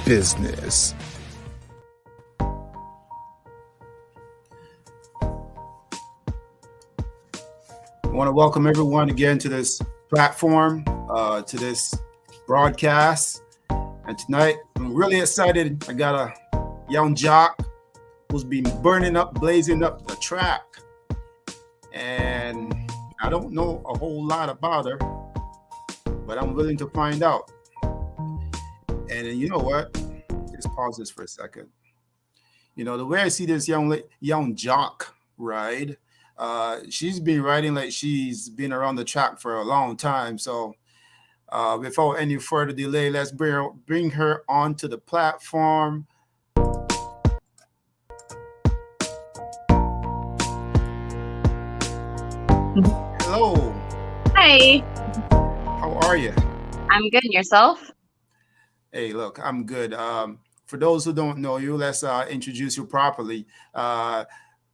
business. I want to welcome everyone again to this platform, to this broadcast. And tonight, I'm really excited. I got a young jock who's been blazing up the track. And I don't know a whole lot about her, but I'm willing to find out. And you know what? Let's pause this for a second. You know, the way I see this young jock ride, she's been riding like she's been around the track for a long time. So without any further delay, let's bring her onto the platform. Hello. Hi. How are you? I'm good. And yourself? Hey, look, I'm good. For those who don't know you, let's introduce you properly.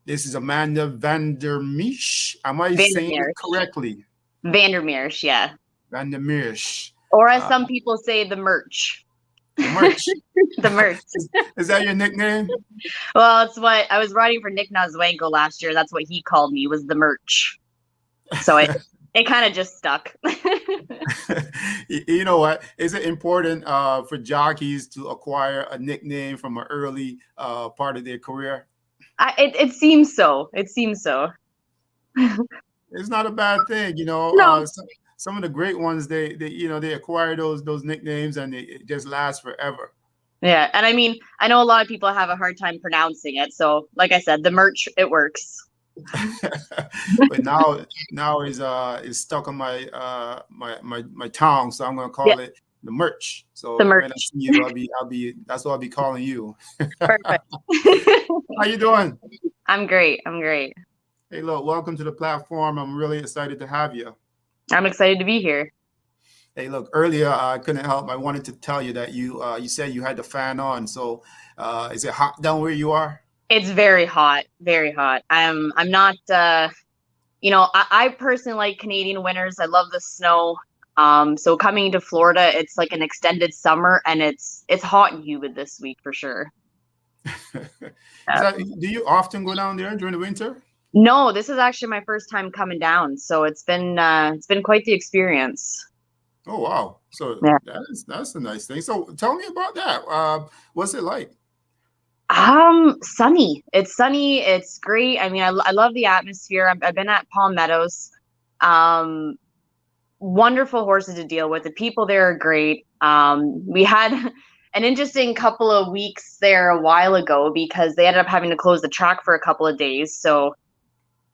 This is Amanda Vandermeersch. Am I saying it correctly? Vandermeersch, yeah. Vandermeersch. Or as some people say, the merch. The merch. The merch. Is that your nickname? Well, it's what I was riding for Nick Nazwenko last year. That's what he called me, was the merch. So it kind of just stuck. You know what? Is it important for jockeys to acquire a nickname from an early part of their career? It seems so. It seems so. It's not a bad thing, you know. No. Some of the great ones, they acquire those nicknames and it just lasts forever. Yeah, and I mean, I know a lot of people have a hard time pronouncing it. So, like I said, the merch, it works. But now is stuck on my my tongue, so I'm gonna call it the merch. So the merch. When I see you, I'll be that's what I'll be calling you. Perfect. How you doing? I'm great. Hey, look, welcome to the platform. I'm really excited to have you. I'm excited to be here. Hey, look, earlier I couldn't help. I wanted to tell you that you said you had the fan on. So is it hot down where you are? It's very hot, very hot. I'm not, I personally like Canadian winters. I love the snow. So coming to Florida, it's like an extended summer, and it's hot and humid this week for sure. Do you often go down there during the winter? No, this is actually my first time coming down, so it's been quite the experience. Oh wow! So that's a nice thing. So tell me about that. What's it like? Sunny. It's sunny. It's great. I mean, I love the atmosphere. I've been at Palm Meadows. Wonderful horses to deal with. The people there are great. We had an interesting couple of weeks there a while ago because they ended up having to close the track for a couple of days. So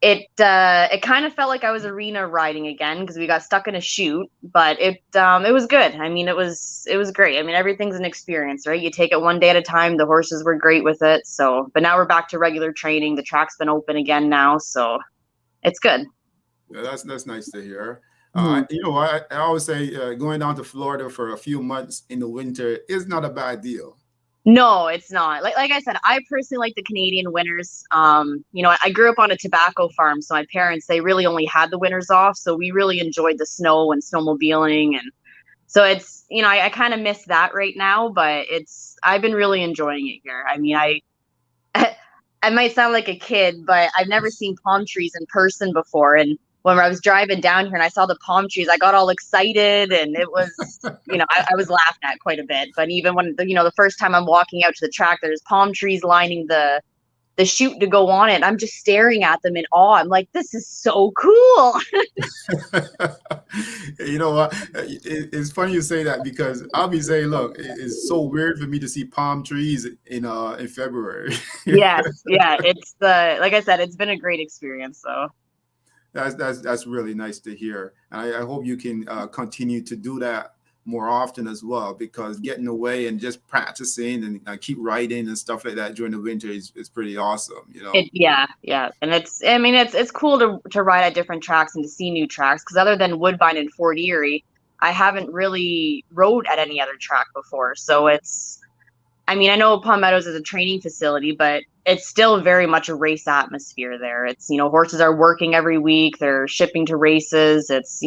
it kind of felt like I was arena riding again because we got stuck in a chute, but it was good. I mean, it was great. I mean, everything's an experience, right? You take it one day at a time. The horses were great with it. So, but now we're back to regular training. The track's been open again now, so it's good. Yeah, that's nice to hear. You know, I always say going down to Florida for a few months in the winter is not a bad deal. No, it's not. Like I said, I personally like the Canadian winters. I grew up on a tobacco farm, so my parents, they really only had the winters off. So we really enjoyed the snow and snowmobiling. And so it's, I kind of miss that right now, but I've been really enjoying it here. I mean, I might sound like a kid, but I've never seen palm trees in person before. And when I was driving down here and I saw the palm trees, I got all excited, and it was, I was laughed at quite a bit. But even when, the first time I'm walking out to the track, there's palm trees lining the chute to go on it. I'm just staring at them in awe. I'm like, this is so cool. You know what? It's funny you say that because I'll be saying, look, it's so weird for me to see palm trees in February. Yes. Yeah. Like I said, it's been a great experience. So. That's really nice to hear. And I hope you can continue to do that more often as well, because getting away and just practicing and keep riding and stuff like that during the winter is pretty awesome, Yeah. And it's cool to ride at different tracks and to see new tracks, because other than Woodbine and Fort Erie, I haven't really rode at any other track before. So I know Palm Meadows is a training facility, but it's still very much a race atmosphere there. It's, horses are working every week. They're shipping to races. It's,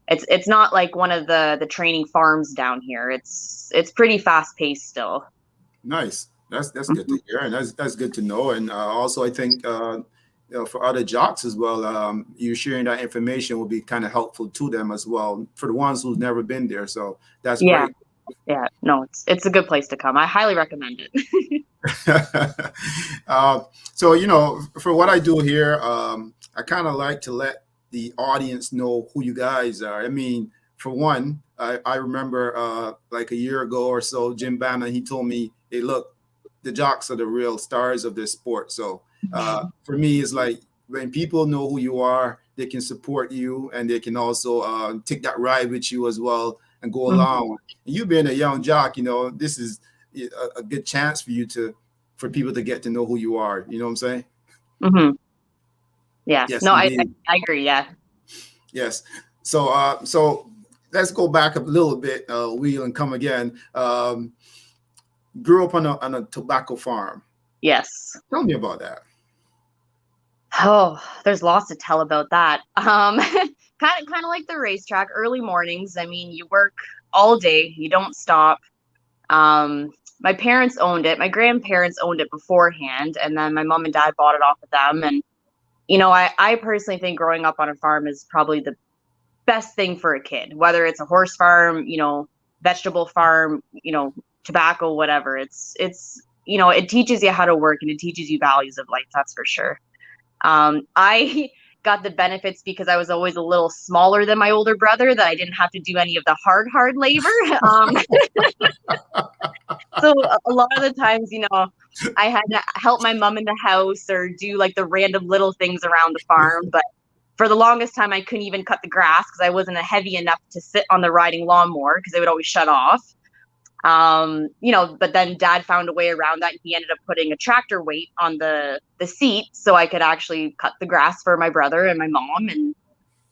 It's not like one of the training farms down here. It's pretty fast paced still. Nice. That's good Mhm. to hear, and that's good to know. And also, I think for other jocks as well, you sharing that information will be kind of helpful to them as well for the ones who've never been there. So that's Yeah, great. yeah. No, it's a good place to come. I highly recommend it. uh, so for what I do here, I kind of like to let the audience know who you guys are. I mean, for one, I remember like a year ago or so, Jim Bannon, he told me, "Hey, look, the jocks are the real stars of this sport." So for me, it's like when people know who you are, they can support you, and they can also take that ride with you as well and go Mhm. along. And you being a young jock, this is a good chance for you to for people to get to know who you are. You know what I'm saying? Mhm. Yeah. Yes, No, indeed. I agree. Yeah. Yes. So let's go back a little bit, wheel and come again. Grew up on a tobacco farm. Yes. Tell me about that. Oh, there's lots to tell about that. Kind of like the racetrack, early mornings. I mean, you work all day, you don't stop. Um, my parents owned it. My grandparents owned it beforehand, and then my mom and dad bought it off of them. And I personally think growing up on a farm is probably the best thing for a kid, whether it's a horse farm, vegetable farm, tobacco, whatever. It teaches you how to work and it teaches you values of life. That's for sure. I got the benefits because I was always a little smaller than my older brother, that I didn't have to do any of the hard labor. Um, so a lot of the times, I had to help my mom in the house or do like the random little things around the farm. But for the longest time, I couldn't even cut the grass because I wasn't heavy enough to sit on the riding lawnmower because it would always shut off. But then dad found a way around that. He ended up putting a tractor weight on the seat so I could actually cut the grass for my brother and my mom. And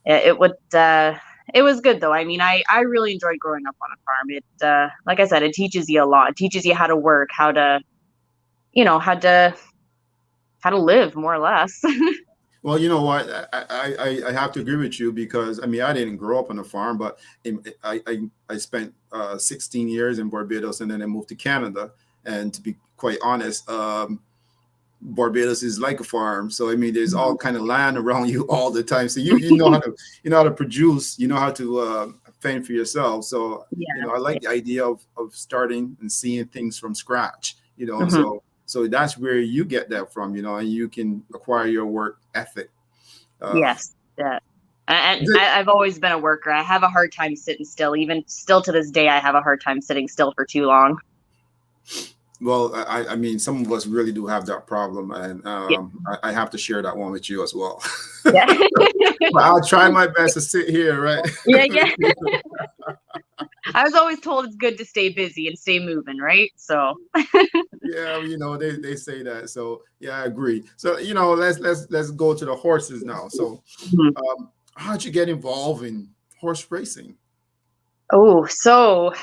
it was good though. I mean, I really enjoyed growing up on a farm. Like I said, it teaches you a lot. It teaches you how to work, how to, you know, how to live more or less. Well, you know what? I have to agree with you because I mean I didn't grow up on a farm, but I spent 16 years in Barbados and then I moved to Canada. And to be quite honest, Barbados is like a farm. So I mean, there's all kind of land around you all the time. So you know how to produce, you know how to fend for yourself. So Yeah. I like the idea of starting and seeing things from scratch. Mhm. So that's where you get that from. And you can acquire your work ethic. Uh, Yes. Yeah. And is it- I've always been a worker. I have a hard time sitting still. Even still to this day, I have a hard time sitting still for too long. well, I mean, some of us really do have that problem, and Yeah. I have to share that one with you as well. Yeah. But I'll try my best to sit here, right? Yeah. Yeah. I was always told it's good to stay busy and stay moving, right? So, Yeah, they say that. So yeah, I agree. So let's go to the horses now. So mhm. how'd you get involved in horse racing? Oh, so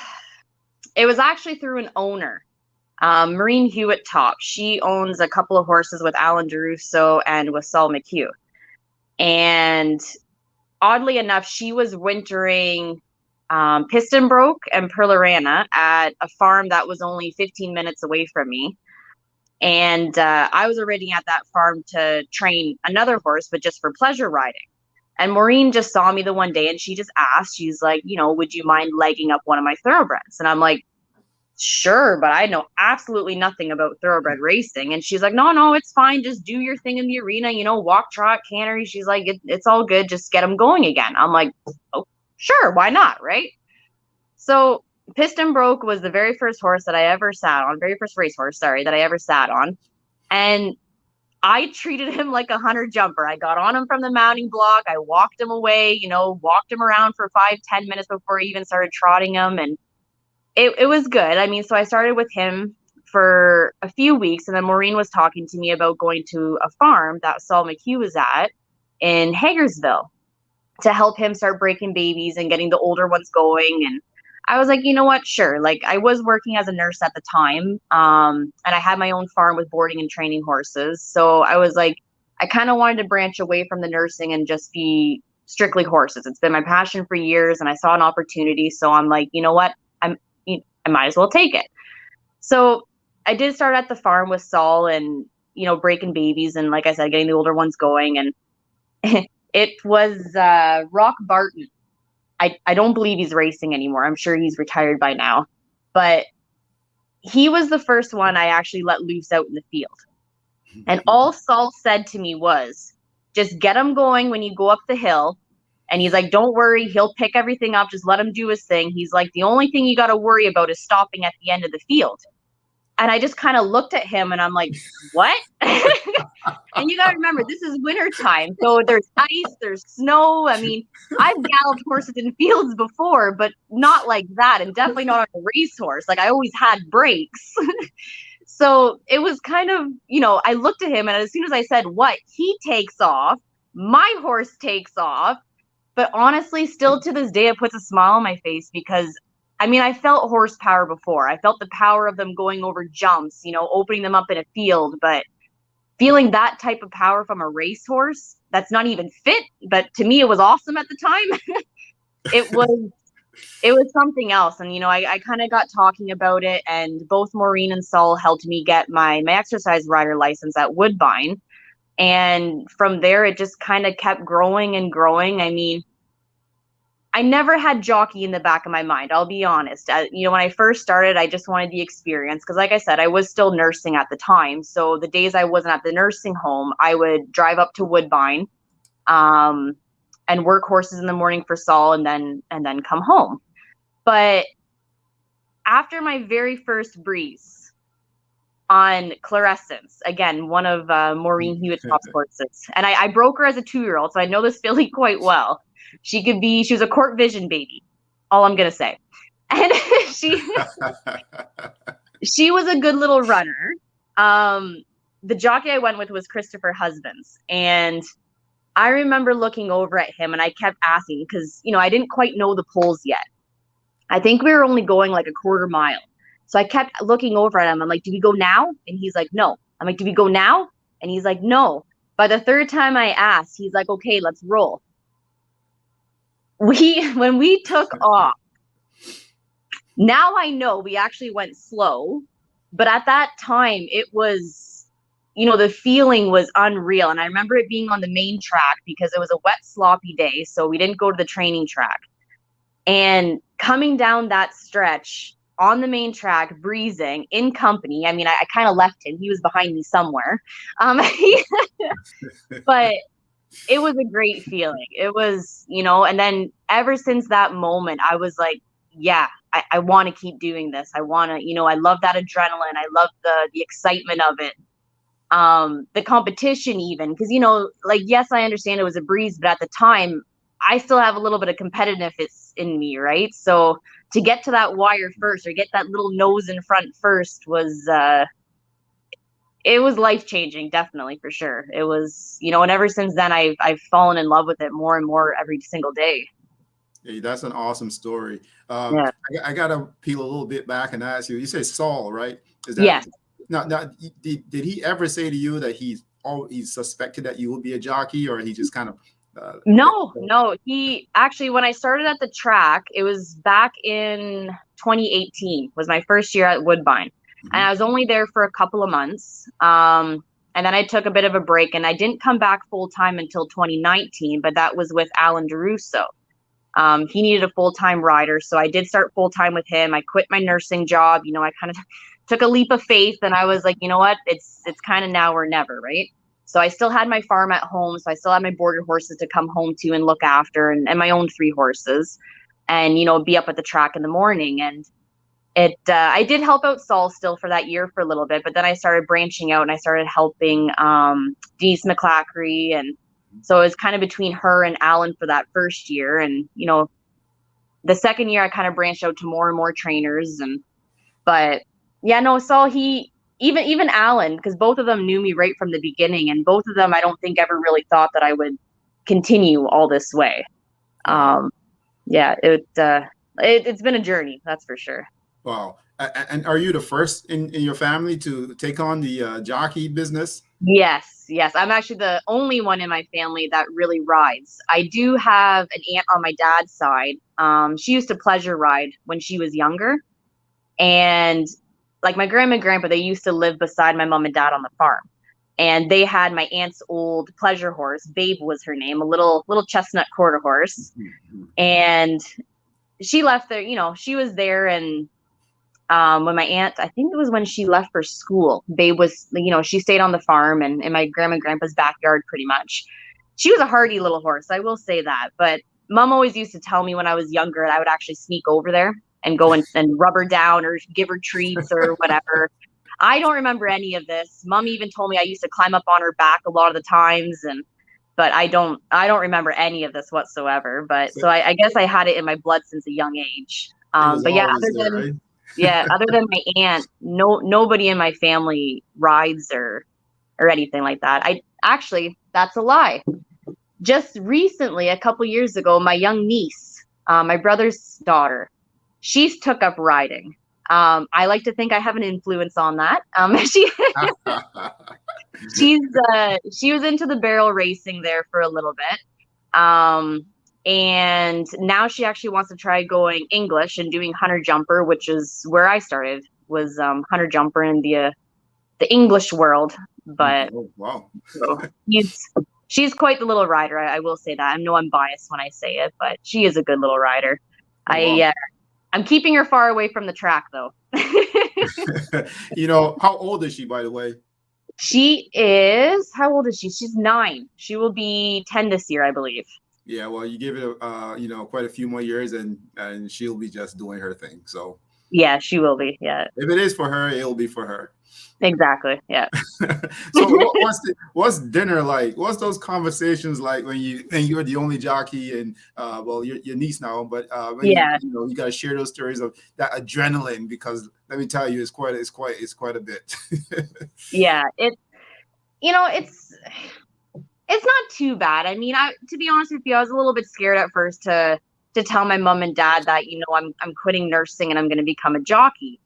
it was actually through an owner, Maureen Hewitt Top. She owns a couple of horses with Alan DeRusso and with Saul McHugh. And oddly enough, she was wintering Piston Broke and Perlarana at a farm that was only 15 minutes away from me. And I was already at that farm to train another horse, but just for pleasure riding. And Maureen just saw me the one day and she just asked, she's like, would you mind legging up one of my thoroughbreds? And I'm like, sure, but I know absolutely nothing about thoroughbred racing. And she's like, no, no, it's fine. Just do your thing in the arena, walk, trot, cannery. She's like, it's all good. Just get them going again. I'm like, oh, sure, why not? Right. So Piston Broke was the very first horse that I ever sat on, very first racehorse, sorry, that I ever sat on. And I treated him like a hunter jumper. I got on him from the mounting block. I walked him away, walked him around for 5-10 minutes before I even started trotting him. And it was good. I mean, so I started with him for a few weeks, and then Maureen was talking to me about going to a farm that Saul McHugh was at in Hagersville to help him start breaking babies and getting the older ones going. And I was like, you know what? Sure. Like I was working as a nurse at the time, and I had my own farm with boarding and training horses. So I was like, I kind of wanted to branch away from the nursing and just be strictly horses. It's been my passion for years, and I saw an opportunity. So I'm like, you know what? I might as well take it. So I did start at the farm with Saul and, breaking babies. And like I said, getting the older ones going. And it was Rock Barton. I don't believe he's racing anymore. I'm sure he's retired by now. But he was the first one I actually let loose out in the field. And all Saul said to me was, just get him going when you go up the hill. And he's like, don't worry, he'll pick everything up. Just let him do his thing. He's like, the only thing you got to worry about is stopping at the end of the field. And I just kind of looked at him and I'm like, what? And you got to remember, this is winter time. So there's ice, there's snow. I mean, I've galloped horses in fields before, but not like that. And definitely not on a racehorse. Like, I always had brakes. So it was kind of, I looked at him and as soon as I said what, he takes off, my horse takes off. But honestly, still to this day, it puts a smile on my face because, I felt horsepower before. I felt the power of them going over jumps, opening them up in a field. But feeling that type of power from a racehorse that's not even fit, but to me, it was awesome at the time. It was something else. And, I kind of got talking about it, and both Maureen and Saul helped me get my exercise rider license at Woodbine. And from there, it just kind of kept growing and growing. I never had jockey in the back of my mind. I'll be honest. When I first started, I just wanted the experience. Because like I said, I was still nursing at the time. So the days I wasn't at the nursing home, I would drive up to Woodbine and work horses in the morning for Saul and then come home. But after my very first breeze on Clarescence, again, one of Maureen Hewitt's top horses, and I broke her as a 2-year-old, so I know this filly quite well. She was a Court Vision baby, all I'm going to say. And she was a good little runner. The jockey I went with was Christopher Husbands. And I remember looking over at him and I kept asking because, I didn't quite know the poles yet. I think we were only going like a quarter mile. So I kept looking over at him. I'm like, do we go now? And he's like, no. I'm like, do we go now? And he's like, no. By the third time I asked, he's like, okay, let's roll. When we took off, now I know we actually went slow, but at that time it was, the feeling was unreal. And I remember it being on the main track because it was a wet, sloppy day. So we didn't go to the training track. And coming down that stretch on the main track, breezing in company. I kind of left him. He was behind me somewhere. But it was a great feeling. It was, and then ever since that moment, I was like, yeah, I want to keep doing this. I want to, I love that adrenaline. I love the excitement of it. The competition even, because, yes, I understand it was a breeze, but at the time I still have a little bit of competitiveness in me. Right. So to get to that wire first or get that little nose in front first was, it was life-changing, definitely, for sure. It was, and ever since then, I've fallen in love with it more and more every single day. Hey, that's an awesome story. Yeah. I got to peel a little bit back and ask you. You say Saul, right? Is that, yes. Now, did he ever say to you that he's suspected that you will be a jockey, or he just kind of? No. He actually, when I started at the track, it was back in 2018. Was my first year at Woodbine. And I was only there for a couple of months. And then I took a bit of a break and I didn't come back full time until 2019, but that was with Alan DeRusso. He needed a full-time rider. So I did start full-time with him. I quit my nursing job. I kind of took a leap of faith and I was like, you know what, it's kind of now or never. Right. So I still had my farm at home. So I still had my boarded horses to come home to and look after and my own 3 horses and, be up at the track in the morning. And I did help out Saul still for that year for a little bit, but then I started branching out and I started helping Denise McClackery. And so it was kind of between her and Alan for that first year. And, the second year I kind of branched out to more and more trainers. But yeah, no, Saul, even Alan, because both of them knew me right from the beginning. And both of them, I don't think ever really thought that I would continue all this way. Yeah, it's been a journey. That's for sure. Wow. And are you the first in your family to take on the jockey business? Yes, yes. I'm actually the only one in my family that really rides. I do have an aunt on my dad's side. She used to pleasure ride when she was younger. And like my grandma and grandpa, they used to live beside my mom and dad on the farm. And they had my aunt's old pleasure horse. Babe was her name, a little chestnut quarter horse. And she left there, she was there. And when my aunt, I think it was when she left for school, Babe was, she stayed on the farm and in my grandma and grandpa's backyard pretty much. She was a hardy little horse, I will say that. But mom always used to tell me when I was younger, I would actually sneak over there and go and rub her down or give her treats or whatever. I don't remember any of this. Mom even told me I used to climb up on her back a lot of the times, but I don't remember any of this whatsoever. But so I guess I had it in my blood since a young age. But yeah, other than my aunt, nobody in my family rides or anything like that. That's a lie. Just recently, a couple years ago, my young niece, my brother's daughter, she's took up riding. I like to think I have an influence on that. She was into the barrel racing there for a little bit. And now she actually wants to try going English and doing hunter jumper, which is where I started, was hunter jumper in the English world. But wow. So she's quite the little rider. I will say that. I know I'm biased when I say it, but she is a good little rider. Wow. I'm keeping her far away from the track, though. How old is she, by the way? How old is she? She's 9. She will be 10 this year, I believe. Yeah, well, you give it, quite a few more years, and she'll be just doing her thing. So yeah, she will be. Yeah. If it is for her, it'll be for her. Exactly. Yeah. So what's dinner like? What's those conversations like when you're the only jockey and your niece now, but when you gotta share those stories of that adrenaline, because let me tell you, it's quite a bit. Yeah, it's not too bad. I mean, to be honest with you, I was a little bit scared at first to tell my mom and dad that I'm quitting nursing and I'm going to become a jockey.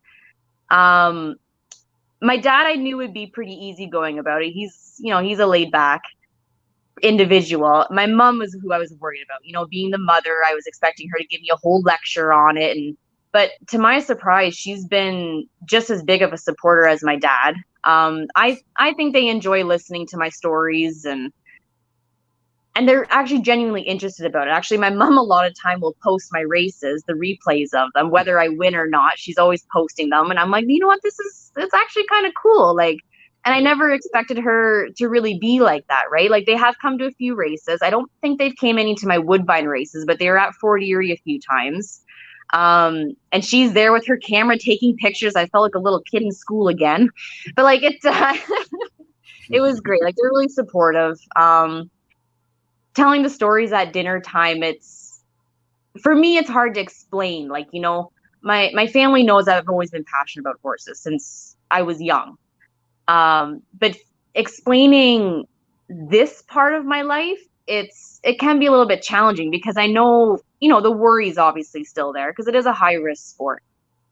My dad, I knew, would be pretty easygoing about it. He's a laid back individual. My mom was who I was worried about. Being the mother, I was expecting her to give me a whole lecture on it, but to my surprise, she's been just as big of a supporter as my dad. I think they enjoy listening to my stories and they're actually genuinely interested about it. Actually, my mom a lot of time will post my races, the replays of them, whether I win or not. She's always posting them. And I'm like, you know what? It's actually kind of cool. Like, and I never expected her to really be like that, right? Like, they have come to a few races. I don't think they've came any to my Woodbine races, but they were at Fort Erie a few times. And she's there with her camera taking pictures. I felt like a little kid in school again. But like, it was great. Like, they're really supportive. Telling the stories at dinner time, for me, it's hard to explain. Like, my family knows I've always been passionate about horses since I was young. But explaining this part of my life, it can be a little bit challenging because I know, the worry is obviously still there because it is a high risk sport,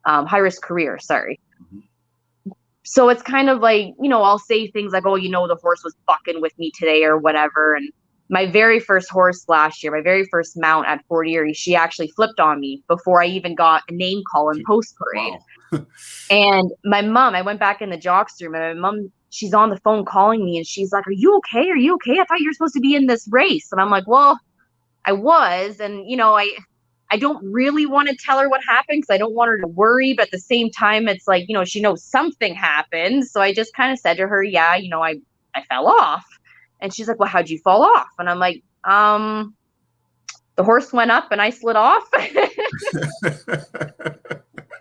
high risk career. Sorry. Mm-hmm. So it's kind of like, I'll say things like, oh, the horse was bucking with me today or whatever. And my very first horse last year, my very first mount at Fort Erie, she actually flipped on me before I even got a name call in post parade. Wow. And my mom, I went back in the jocks room and my mom, she's on the phone calling me and she's like, are you okay? Are you okay? I thought you were supposed to be in this race. And I'm like, well, I was. And, I don't really want to tell her what happened because I don't want her to worry. But at the same time, it's like, she knows something happened. So I just kind of said to her, yeah, I fell off. And she's like, well, how'd you fall off? And I'm like, the horse went up and I slid off.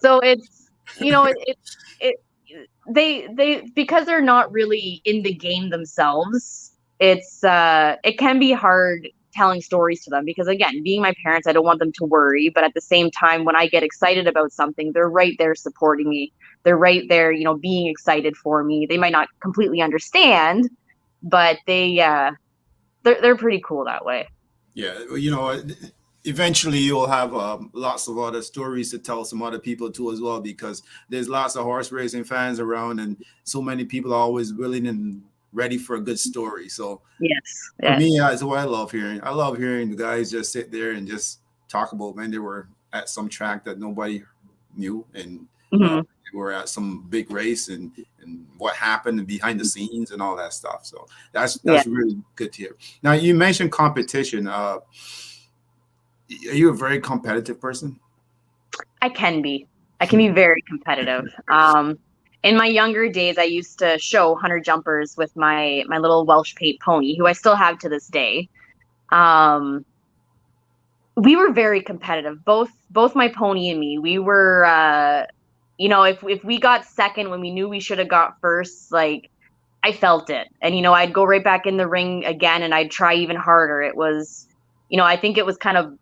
So it's, they because they're not really in the game themselves, it can be hard telling stories to them because, again, being my parents, I don't want them to worry. But at the same time, when I get excited about something, they're right there supporting me. They're right there, being excited for me. They might not completely understand, but they're pretty cool that way. Yeah, eventually you'll have lots of other stories to tell some other people too as well, because there's lots of horse racing fans around, and so many people are always willing and ready for a good story. So Yes. for Yes. me, that's what I love hearing. I love hearing the guys just sit there and just talk about when they were at some track that nobody knew, and Hmm. they were at some big race, and what happened behind the scenes and all that stuff. So Yeah. that's really good to hear. Now you mentioned competition. Are you a very competitive person? I can be. I can be very competitive. In my younger days, I used to show hunter jumpers with my little Welsh Pate pony, who I still have to this day. Um, we were very competitive, both my pony and me. We were, if we got second when we knew we should have got first, like I felt it, and I'd go right back in the ring again, and I'd try even harder. It was, I think it was kind of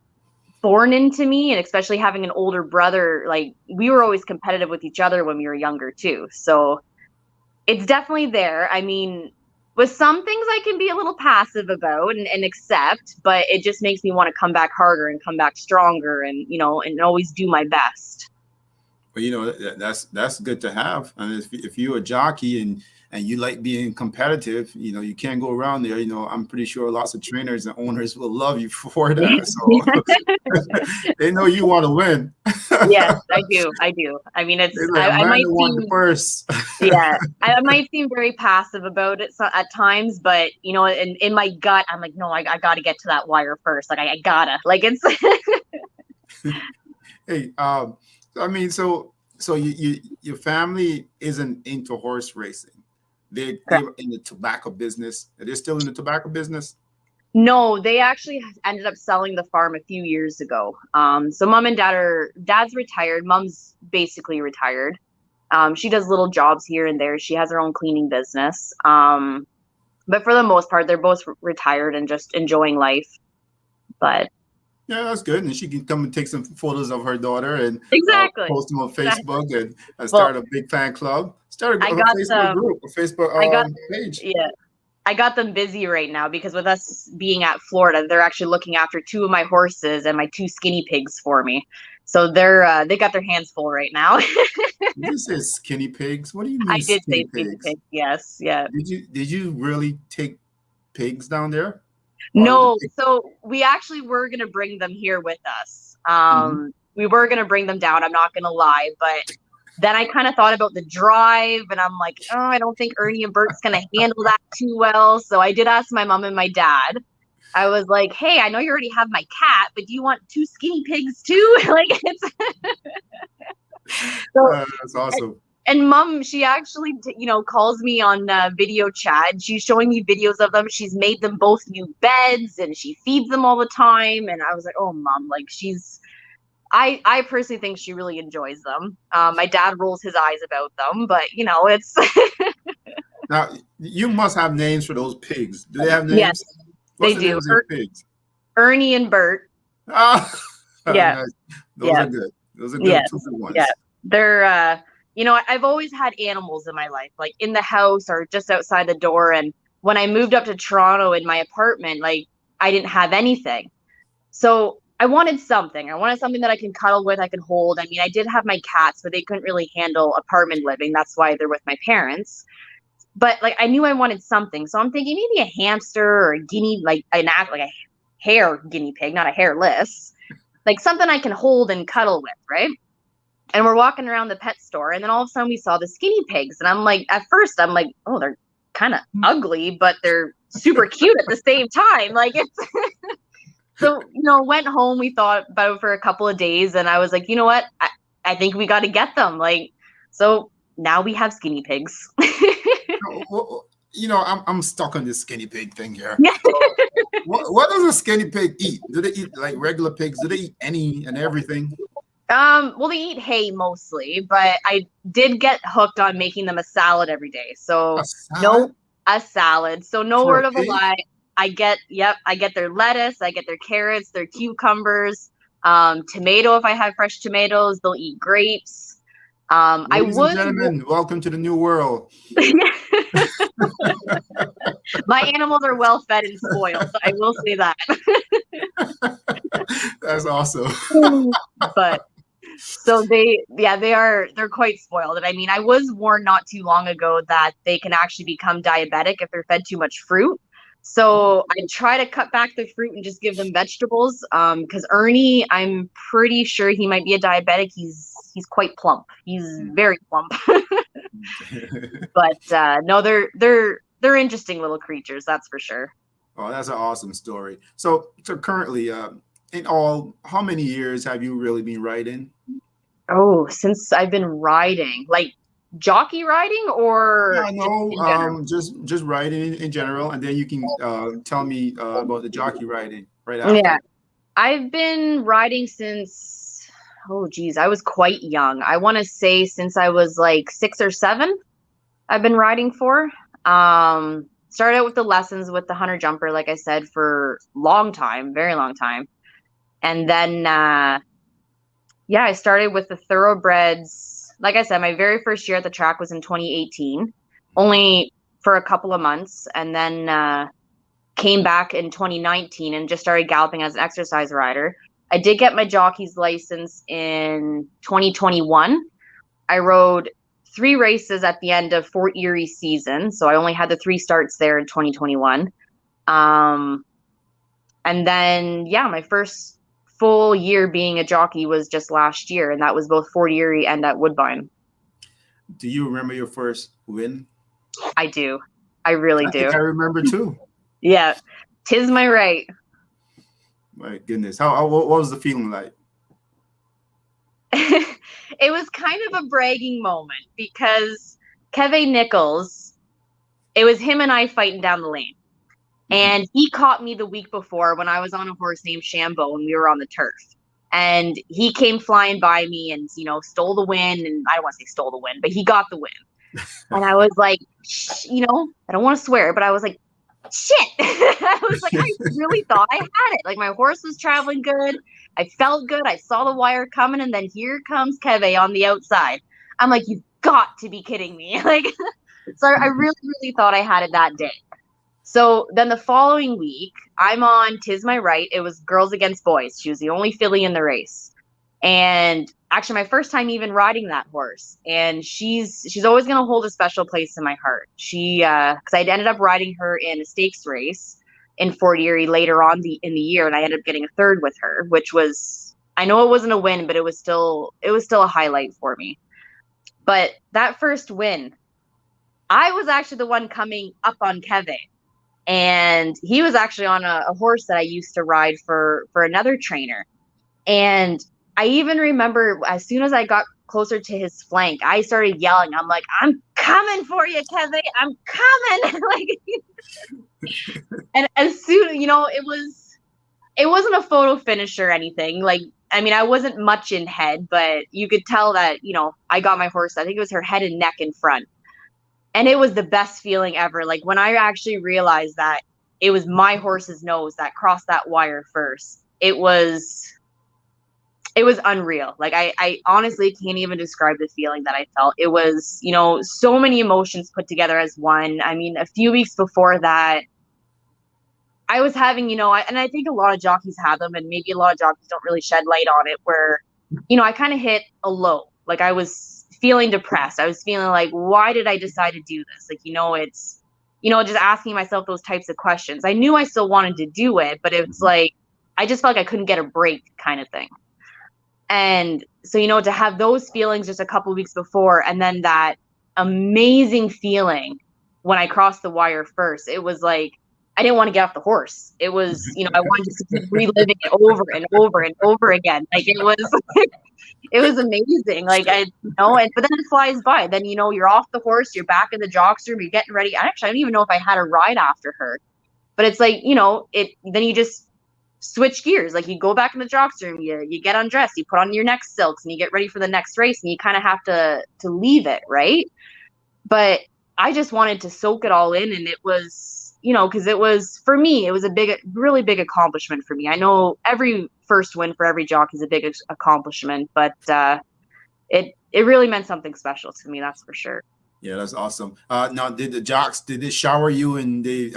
born into me, and especially having an older brother, like we were always competitive with each other when we were younger too, so it's definitely there. I mean, with some things I can be a little passive about and accept, but it just makes me want to come back harder and come back stronger, and and always do my best. But that's good to have. And if you're a jockey and you like being competitive, you can't go around there. I'm pretty sure lots of trainers and owners will love you for that. So they know you want to win. Yes, I do. I mean, They're like, I might Amanda won the seem, first. yeah, I might seem very passive about it at times, but in my gut, I'm like, no, I got to get to that wire first. Like I gotta, like it's. Hey, I mean, so your family isn't into horse racing. They're in the tobacco business. Are they still in the tobacco business? No, they actually ended up selling the farm a few years ago. So mom and dad's retired. Mom's basically retired. She does little jobs here and there. She has her own cleaning business. But for the most part, they're both retired and just enjoying life. But Yeah, that's good. And she can come and take some photos of her daughter and exactly. post them on Exactly. Facebook and Well, start a big fan club. Start a I got Facebook them. group, a Facebook I got page. yeah. I got them busy right now because with us being at Florida, they're actually looking after two of my horses and my two skinny pigs for me. So they got their hands full right now. Did you say skinny pigs? What do you I mean did skinny say skinny pigs? pigs. Yes, yeah. Did you really take pigs down there? Or the No, pig? so we actually were gonna bring them here with us. Mhm. We were gonna bring them down. I'm not gonna lie, but then I kind of thought about the drive, and I'm like, oh, I don't think Ernie and Bert's gonna handle that too well. So I did ask my mom and my dad. I was like, hey, I know you already have my cat, but do you want two skinny pigs too? Like it's so. That's awesome. And mom, she actually, calls me on video chat. She's showing me videos of them. She's made them both new beds and she feeds them all the time. And I was like, oh, mom, like I personally think she really enjoys them. My dad rolls his eyes about them, but it's, Now, you must have names for those pigs. Do they have yes, names? they What's the do. names of your pigs? Ernie and Bert. Ah, Yeah. nice. Those Yeah. are good. Those are good, Yes. two good Yeah. ones. They're, I've always had animals in my life, like in the house or just outside the door. And when I moved up to Toronto in my apartment, like I didn't have anything. So I wanted something. I wanted something that I can cuddle with, I can hold. I mean, I did have my cats, but they couldn't really handle apartment living. That's why they're with my parents. But like I knew I wanted something. So I'm thinking maybe a hamster or a guinea, like a hair guinea pig, not a hairless. Like something I can hold and cuddle with, right? And we're walking around the pet store, and then all of a sudden we saw the skinny pigs, and I'm like, at first I'm like, oh, they're kind of ugly, but they're super cute at the same time. Like it's so went home. We thought about it for a couple of days, and I was like, you know what? I think we got to get them. Like so now we have skinny pigs. I'm stuck on this skinny pig thing here. Yeah. What does a skinny pig eat? Do they eat like regular pigs? Do they eat any and everything? Well, they eat hay mostly, but I did get hooked on making them a salad every day. A So salad a salad. So no for a word of a pig? lie. I get their lettuce, I get their carrots, their cucumbers, tomato if I have fresh tomatoes, they'll eat grapes. I Ladies and would gentlemen, welcome to the new world. my animals are well fed and spoiled, I will say that. That's awesome. But so they're quite spoiled. And I mean, I was warned not too long ago that they can actually become diabetic if they're fed too much fruit. So I try to cut back the fruit and just give them vegetables. Because Ernie, I'm pretty sure he might be a diabetic. He's quite plump. He's very plump. But no, they're interesting little creatures, that's for sure. Oh, that's an awesome story. So currently, in all, how many years have you really been riding? Oh, since I've been riding, like jockey riding, or Yeah, no, just riding in general, and then you can tell me about the jockey riding right after. Yeah, I've been riding since, oh geez, I was quite young. I want to say since I was like 6 or 7, I've been riding for. Started out with the lessons with the hunter jumper, like I said, for long time, very long time, and then yeah, I started with the thoroughbreds. Like I said, my very first year at the track was in 2018, only for a couple of months, and then came back in 2019 and just started galloping as an exercise rider. I did get my jockey's license in 2021. I rode 3 races at the end of Fort Erie season, so I only had the 3 starts there in 2021. And then, yeah, my first full year being a jockey was just last year, and that was both Fort Erie and at Woodbine. Do you remember your first win? I do. I really I do. think I remember too. Yeah. 'Tis my right. My goodness. What was the feeling like? It was kind of a bragging moment because Keve Nichols, it was him and I fighting down the lane. And he caught me the week before when I was on a horse named Shambo and we were on the turf. And he came flying by me and, stole the win. And I don't want to say stole the win, but he got the win. And I was like, I don't want to swear, but I was like, shit. I was like, I really thought I had it. Like my horse was traveling good. I felt good. I saw the wire coming. And then here comes Keve on the outside. I'm like, you've got to be kidding me. So I really, really thought I had it that day. So then the following week, I'm on 'Tis My Right. It was girls against boys. She was the only filly in the race. And actually my first time even riding that horse. And she's always going to hold a special place in my heart. Because I ended up riding her in a stakes race in Fort Erie later on in the year. And I ended up getting a 3rd with her, which was, I know it wasn't a win, but it was still a highlight for me. But that first win, I was actually the one coming up on Keve. And he was actually on a horse that I used to ride for another trainer. And I even remember as soon as I got closer to his flank, I started yelling. I'm like, I'm coming for you, Keve. I'm coming. And as soon, it wasn't a photo finish or anything. I wasn't much in head, but you could tell that, I got my horse. I think it was her head and neck in front. And it was the best feeling ever. Like when I actually realized that it was my horse's nose that crossed that wire first, it was unreal. Like I honestly can't even describe the feeling that I felt. It was, so many emotions put together as one. I mean, a few weeks before that, I was having, and I think a lot of jockeys have them, and maybe a lot of jockeys don't really shed light on it, where, I kind of hit a low. Like I was feeling depressed. I was feeling like, why did I decide to do this? Like, it's, just asking myself those types of questions. I knew I still wanted to do it, but it's like, I just felt like I couldn't get a break kind of thing. And so, to have those feelings just a couple of weeks before, and then that amazing feeling when I crossed the wire first, it was like, I didn't want to get off the horse. It was, I wanted to keep reliving it over and over and over again. Like it was amazing. Like but then it flies by. Then, you're off the horse, you're back in the jocks room, you're getting ready. I don't even know if I had a ride after her, but it's like, then you just switch gears. Like you go back in the jocks room, you get undressed, you put on your next silks and you get ready for the next race, and you kind of have to leave it. Right. But I just wanted to soak it all in. And it was, because it was, for me, it was a really big accomplishment for me. I know every first win for every jockey is a big accomplishment, but it really meant something special to me. That's for sure. Yeah, that's awesome. Now, did the jocks did they shower you and they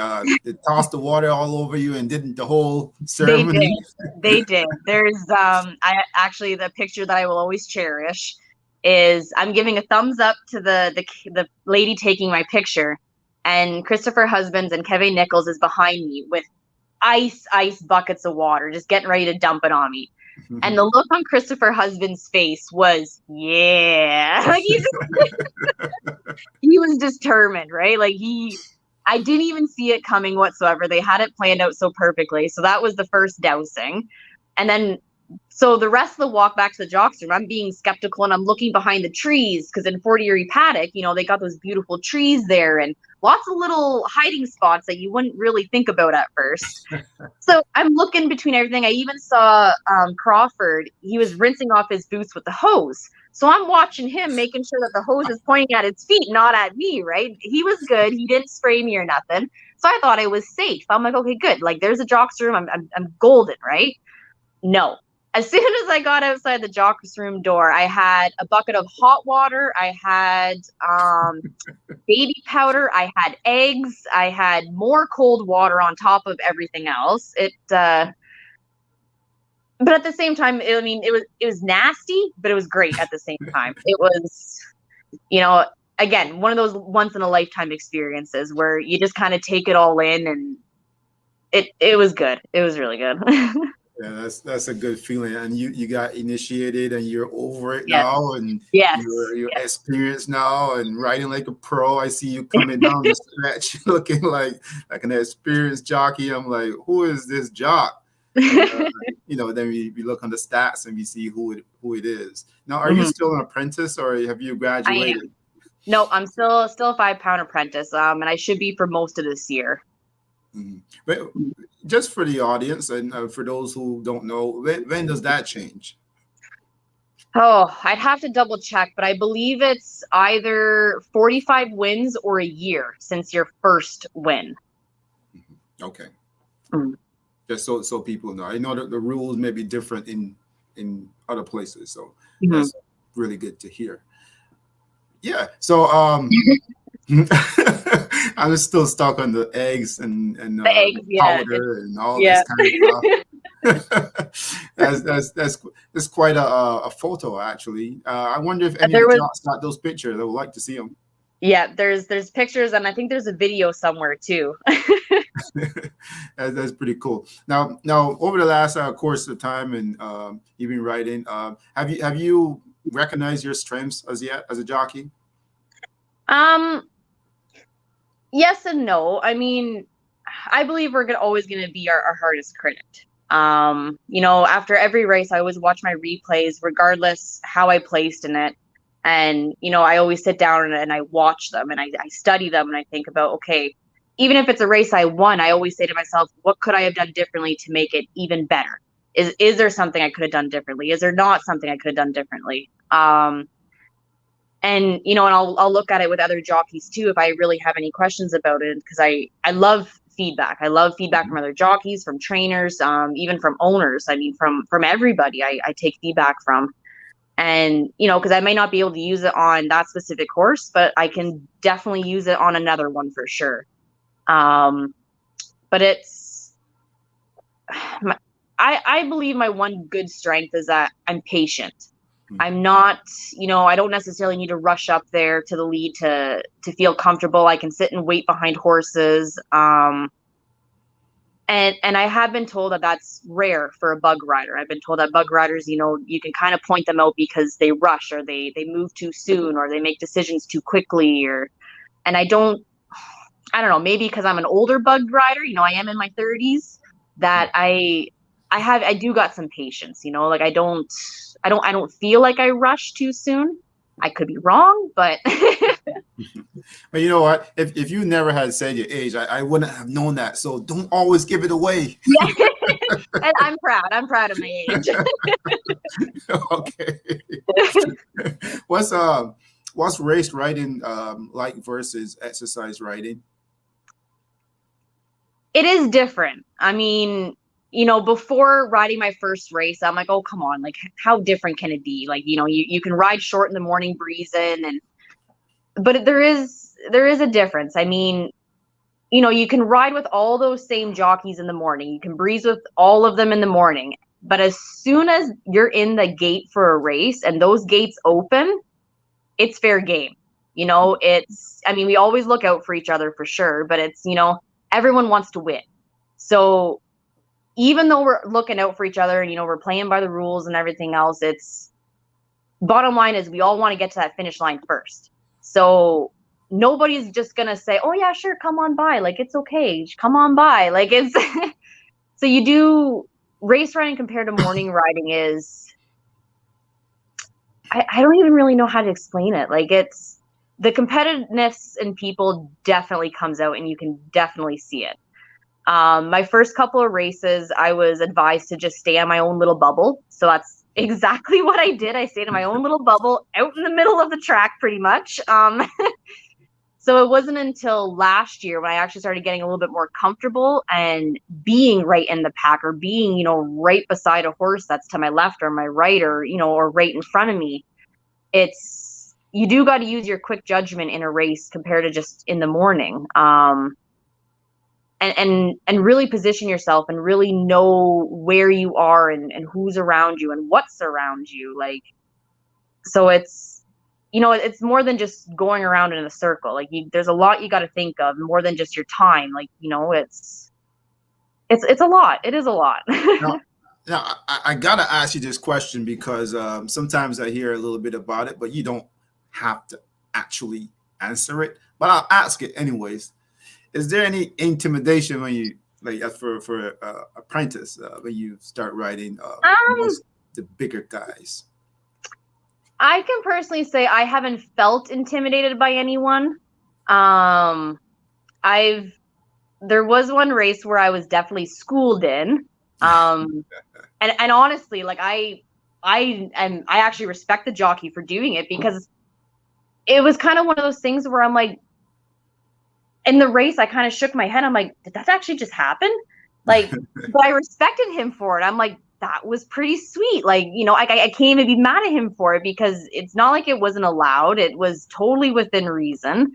toss the water all over you and did the whole They did. ceremony? They did. There's I actually, the picture that I will always cherish is I'm giving a thumbs up to the lady taking my picture, and Christopher Husbands and Kevin Nichols is behind me with ice buckets of water, just getting ready to dump it on me. And the look on Christopher Husband's face was, yeah, like he was determined, right? Like I didn't even see it coming whatsoever. They had it planned out so perfectly. So that was the first dousing. And then, so the rest of the walk back to the jocks room, I'm being skeptical and I'm looking behind the trees because in 40 Erie Paddock, they got those beautiful trees there and lots of little hiding spots that you wouldn't really think about at first. So I'm looking between everything. I even saw Crawford. He was rinsing off his boots with the hose. So I'm watching him, making sure that the hose is pointing at his feet, not at me, right? He was good. He didn't spray me or nothing. So I thought I was safe. I'm like, okay, good. Like, there's a jocks room. I'm golden, right? No. As soon as I got outside the jocks room door, I had a bucket of hot water. I had baby powder. I had eggs. I had more cold water on top of everything else. But at the same time, it was nasty, but it was great at the same time. It was, again, one of those once in a lifetime experiences where you just kind of take it all in, and it was good. It was really good. Yeah, that's a good feeling. And you got initiated and you're over it Yes. now, and Yes. you're experienced now and riding like a pro. I see you coming down the stretch looking like an experienced jockey. I'm like, who is this jock? And, then we look on the stats and we see who it is. Now, are you still an apprentice or have you graduated? No, I'm still a 5-pound apprentice, and I should be for most of this year. Mm-hmm. But just for the audience and for those who don't know, when does that change? Oh, I'd have to double check, but I believe it's either 45 wins or a year since your first win. Okay. Mm-hmm. Just so people know. I know that the rules may be different in other places, so that's really good to hear. Yeah. So I'm still stuck on the eggs and the eggs, powder and all this kind of stuff. that's quite a photo actually. I wonder if any of the jocks got those pictures. I would like to see them. Yeah, there's pictures, and I think there's a video somewhere too. That's pretty cool. Now, over the last course of time, and you've been riding. Have you recognized your strengths as yet as a jockey? Yes and no. I mean, I believe we're always going to be our hardest critic. After every race, I always watch my replays, regardless how I placed in it. And, I always sit down and I watch them and I study them and I think about, okay, even if it's a race I won, I always say to myself, what could I have done differently to make it even better? Is there something I could have done differently? Is there not something I could have done differently? And I'll look at it with other jockeys too if I really have any questions about it, because I love feedback. I love feedback from other jockeys, from trainers, even from owners. I mean, from everybody I take feedback from. And, because I may not be able to use it on that specific horse, but I can definitely use it on another one for sure. But I believe my one good strength is that I'm patient. I'm not, I don't necessarily need to rush up there to the lead to feel comfortable. I can sit and wait behind horses. And I have been told that that's rare for a bug rider. I've been told that bug riders, you can kind of point them out because they rush or they move too soon or they make decisions too quickly and I don't know, maybe because I'm an older bug rider, I am in my 30s, that I do got some patience, like I don't feel like I rush too soon. I could be wrong, but but you know what? If you never had said your age, I wouldn't have known that. So don't always give it away. Yeah. And I'm proud of my age. Okay. What's race riding like versus exercise riding? It is different. I mean, before riding my first race, I'm like, oh, come on. Like, how different can it be? Like, you can ride short in the morning breezing but there is a difference. I mean, you can ride with all those same jockeys in the morning. You can breeze with all of them in the morning. But as soon as you're in the gate for a race and those gates open, it's fair game. I mean, we always look out for each other for sure, but it's, everyone wants to win. So even though we're looking out for each other and, we're playing by the rules and everything else, it's bottom line is we all want to get to that finish line first. So nobody's just going to say, oh yeah, sure. Come on by. Like, it's okay. Come on by. Like it's, so you do race riding compared to morning riding is, I don't even really know how to explain it. Like it's the competitiveness in people definitely comes out and you can definitely see it. My first couple of races, I was advised to just stay on my own little bubble. So that's exactly what I did. I stayed in my own little bubble out in the middle of the track pretty much. So it wasn't until last year when I actually started getting a little bit more comfortable and being right in the pack or being, right beside a horse that's to my left or my right or, or right in front of me. You do got to use your quick judgment in a race compared to just in the morning. And really position yourself and really know where you are and who's around you and what's around you. Like, so it's more than just going around in a circle. Like there's a lot you got to think of more than just your time. Like, it's a lot. It is a lot. Now I gotta ask you this question because sometimes I hear a little bit about it, but you don't have to actually answer it. But I'll ask it anyways. Is there any intimidation when you for apprentice when you start riding amongst the bigger guys? I can personally say I haven't felt intimidated by anyone. There was one race where I was definitely schooled in. And honestly, like I actually respect the jockey for doing it because it was kind of one of those things where I'm like, in the race, I kind of shook my head. I'm like, did that actually just happen? Like, but I respected him for it. I'm like, that was pretty sweet. Like, I can't even be mad at him for it because it's not like it wasn't allowed. It was totally within reason.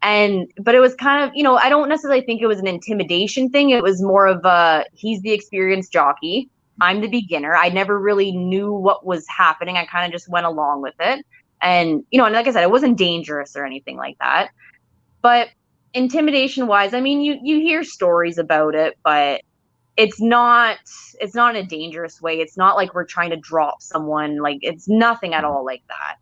But it was kind of, I don't necessarily think it was an intimidation thing. It was more of he's the experienced jockey. I'm the beginner. I never really knew what was happening. I kind of just went along with it. And, and like I said, it wasn't dangerous or anything like that. But intimidation wise, I mean, you hear stories about it, but it's not in a dangerous way. It's not like we're trying to drop someone. Like it's nothing at all like that.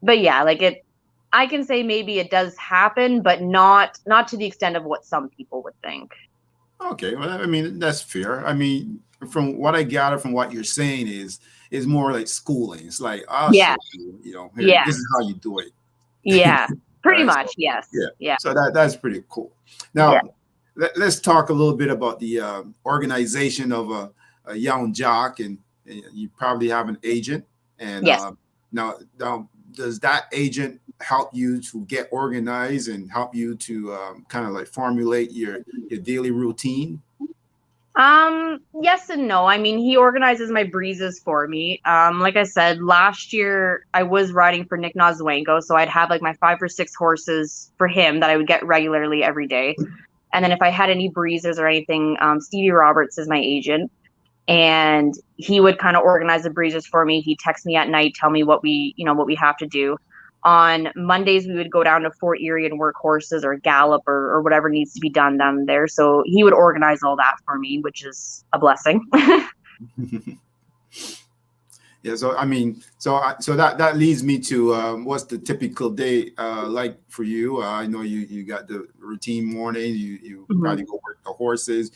But yeah, like I can say maybe it does happen, but not to the extent of what some people would think. Okay, well, I mean that's fair. I mean, from what I gather from what you're saying is more like schooling. It's like I'll show you, here, this is how you do it. Yeah, pretty right? much. So, yes. Yeah. So that's pretty cool. Now, let's talk a little bit about the organization of a young jock, and you probably have an agent. And yes. Now, does that agent help you to get organized and help you to kind of like formulate your daily routine? Yes and no. I mean, he organizes my breezes for me. Like I said, last year I was riding for Nick Nozwenko, so I'd have like my 5 or 6 horses for him that I would get regularly every day. And then if I had any breezers or anything, Stevie Roberts is my agent, and he would kind of organize the breezers for me. He'd text me at night, tell me what we have to do. On Mondays, we would go down to Fort Erie and work horses or gallop or whatever needs to be done down there. So he would organize all that for me, which is a blessing. Yeah. So, I mean, so that leads me to what's the typical day like for you? I know you got the routine morning. You probably go work the horses.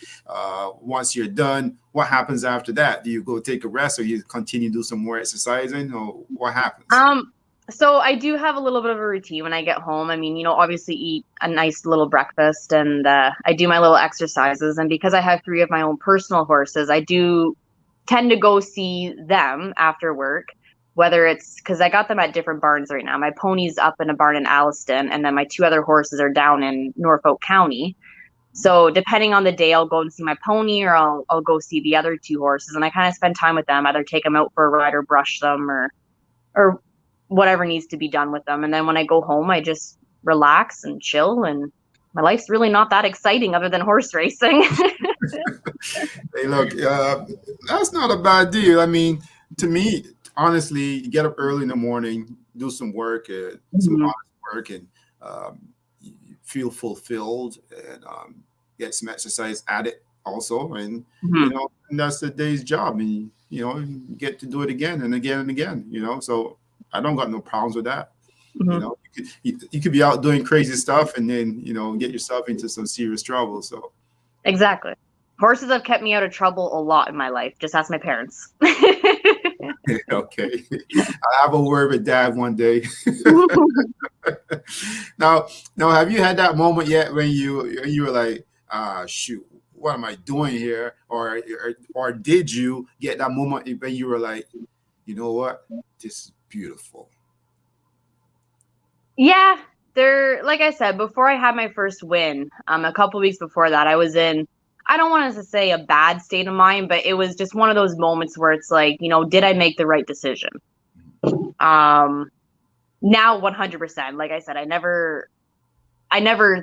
Once you're done, what happens after that? Do you go take a rest or you continue to do some more exercising, or what happens? So I do have a little bit of a routine when I get home. I mean, obviously eat a nice little breakfast and I do my little exercises. And because I have 3 of my own personal horses, I do tend to go see them after work, whether it's because I got them at different barns right now. My pony's up in a barn in Alliston, and then my 2 other horses are down in Norfolk County. So depending on the day, I'll go and see my pony, or I'll go see the other 2 horses, and I kind of spend time with them, either take them out for a ride or brush them or whatever needs to be done with them. And then when I go home, I just relax and chill, and my life's really not that exciting other than horse racing. Hey, look, that's not a bad deal. I mean, to me, honestly, you get up early in the morning, do some work, some Mhm. honest work, and you feel fulfilled, and get some exercise at it also, and Mhm. and that's the day's job, and you get to do it again and again and again. So I don't got no problems with that. Mhm. You could be out doing crazy stuff, and then get yourself into some serious trouble. So. Exactly. Horses have kept me out of trouble a lot in my life. Just ask my parents. Okay. I'll have a word with dad one day. Now, have you had that moment yet when you were like, shoot, what am I doing here? Or did you get that moment when you were like, you know what? This is beautiful. Yeah, like I said, before I had my first win, a couple weeks before that, I was in, I don't want to say a bad state of mind, but it was just one of those moments where it's like, did I make the right decision? Um, Now 100%. Like I said, I never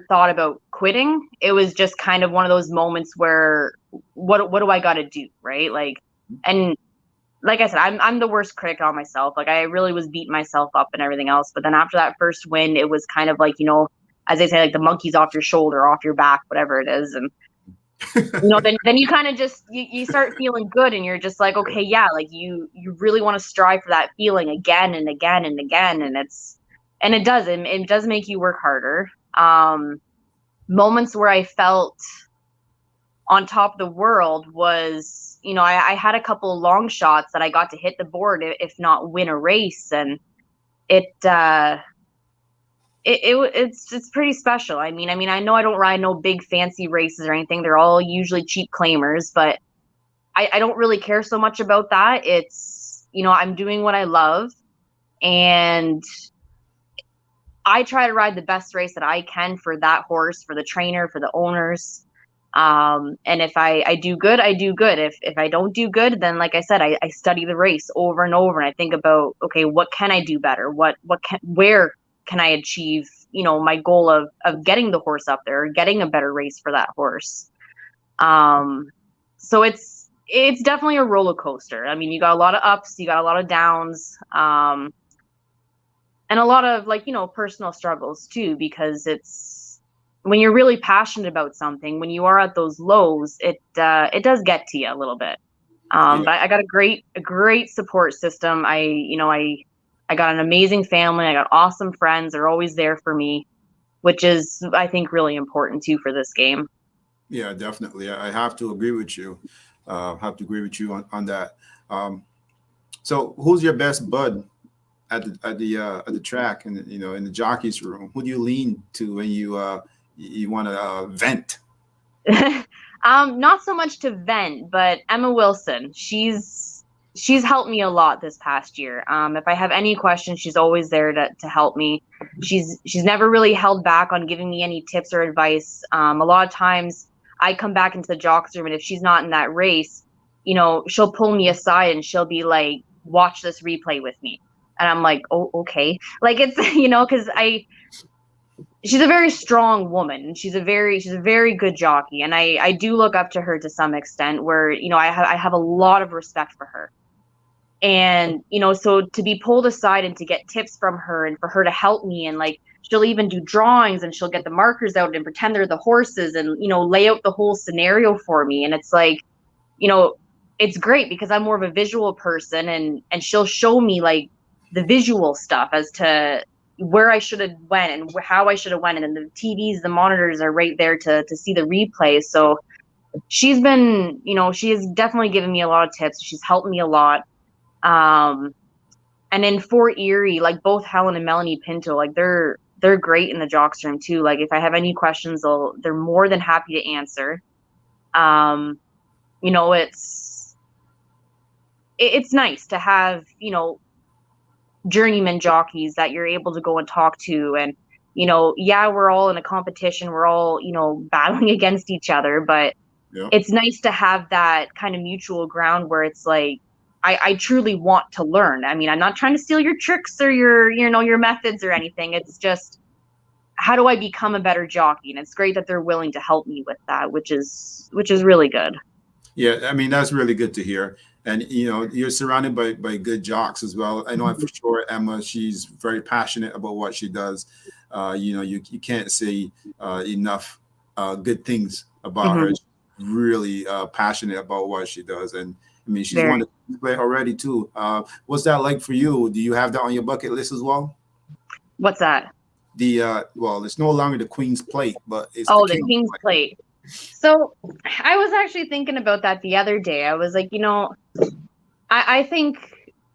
thought about quitting. It was just kind of one of those moments where what do I got to do, right? And like I said, I'm the worst critic on myself. Like I really was beating myself up and everything else. But then after that first win, it was kind of like, as they say, like the monkey's off your shoulder, off your back, whatever it is. And then you kind of just you start feeling good, and you're just like, okay, yeah, like you really want to strive for that feeling again and again and again, and it does make you work harder. Moments where I felt on top of the world was, I had a couple of long shots that I got to hit the board, if not win a race, and it it's pretty special. I know I don't ride no big fancy races or anything. They're all usually cheap claimers, but I don't really care so much about that. It's, I'm doing what I love, and I try to ride the best race that I can for that horse, for the trainer, for the owners. And if I do good, I do good. If I don't do good, then like I said, I study the race over and over, and I think about, okay, what can I do better? Where can I achieve, my goal of getting the horse up there, or getting a better race for that horse. So it's definitely a roller coaster. I mean, you got a lot of ups, you got a lot of downs. And a lot of, like, personal struggles too, because it's when you're really passionate about something, when you are at those lows, it does get to you a little bit. Yeah. But I got a great support system. I got an amazing family. I got awesome friends. They're always there for me, which is, I think, really important too for this game. Yeah, definitely. I have to agree with you. On that. So who's your best bud at the track, and in the jockey's room? Who do you lean to when you want to vent? Not so much to vent, but Emma Wilson. She's helped me a lot this past year. If I have any questions, she's always there to help me. She's never really held back on giving me any tips or advice. A lot of times I come back into the jock's room, and if she's not in that race, she'll pull me aside and she'll be like, "Watch this replay with me." And I'm like, "Oh, okay." Like, it's, because she's a very strong woman, and she's a very good jockey, and I do look up to her to some extent, where I have a lot of respect for her. And so to be pulled aside and to get tips from her, and for her to help me, and like she'll even do drawings, and she'll get the markers out and pretend they're the horses, and lay out the whole scenario for me. And it's like, you know it's great because I'm more of a visual person, and she'll show me like the visual stuff as to where I should have went and how I should have went, and then the TVs, the monitors are right there to see the replays. So she has definitely given me a lot of tips. She's helped me a lot. um and in Fort Erie, like both Helen and Melanie Pinto, like they're great in the jocks room too. Like if I have any questions, they're more than happy to answer. um it's nice to have, journeyman jockeys that you're able to go and talk to. And yeah, we're all in a competition, we're all, battling against each other, but Yeah. it's nice to have that kind of mutual ground where it's like, I truly want to learn. I mean, I'm not trying to steal your tricks or your methods or anything. It's just, how do I become a better jockey? And it's great that they're willing to help me with that, which is really good. Yeah, I mean that's really good to hear. And you're surrounded by good jocks as well. I know for sure Emma, she's very passionate about what she does. You can't say enough good things about her. She's really passionate about what she does, and I mean she's won the play already too. What's that like for you? Do you have that on your bucket list as well? What's that? Well, it's no longer the Queen's Plate, but it's the King's Plate. So I was actually thinking about that the other day. I was like, I think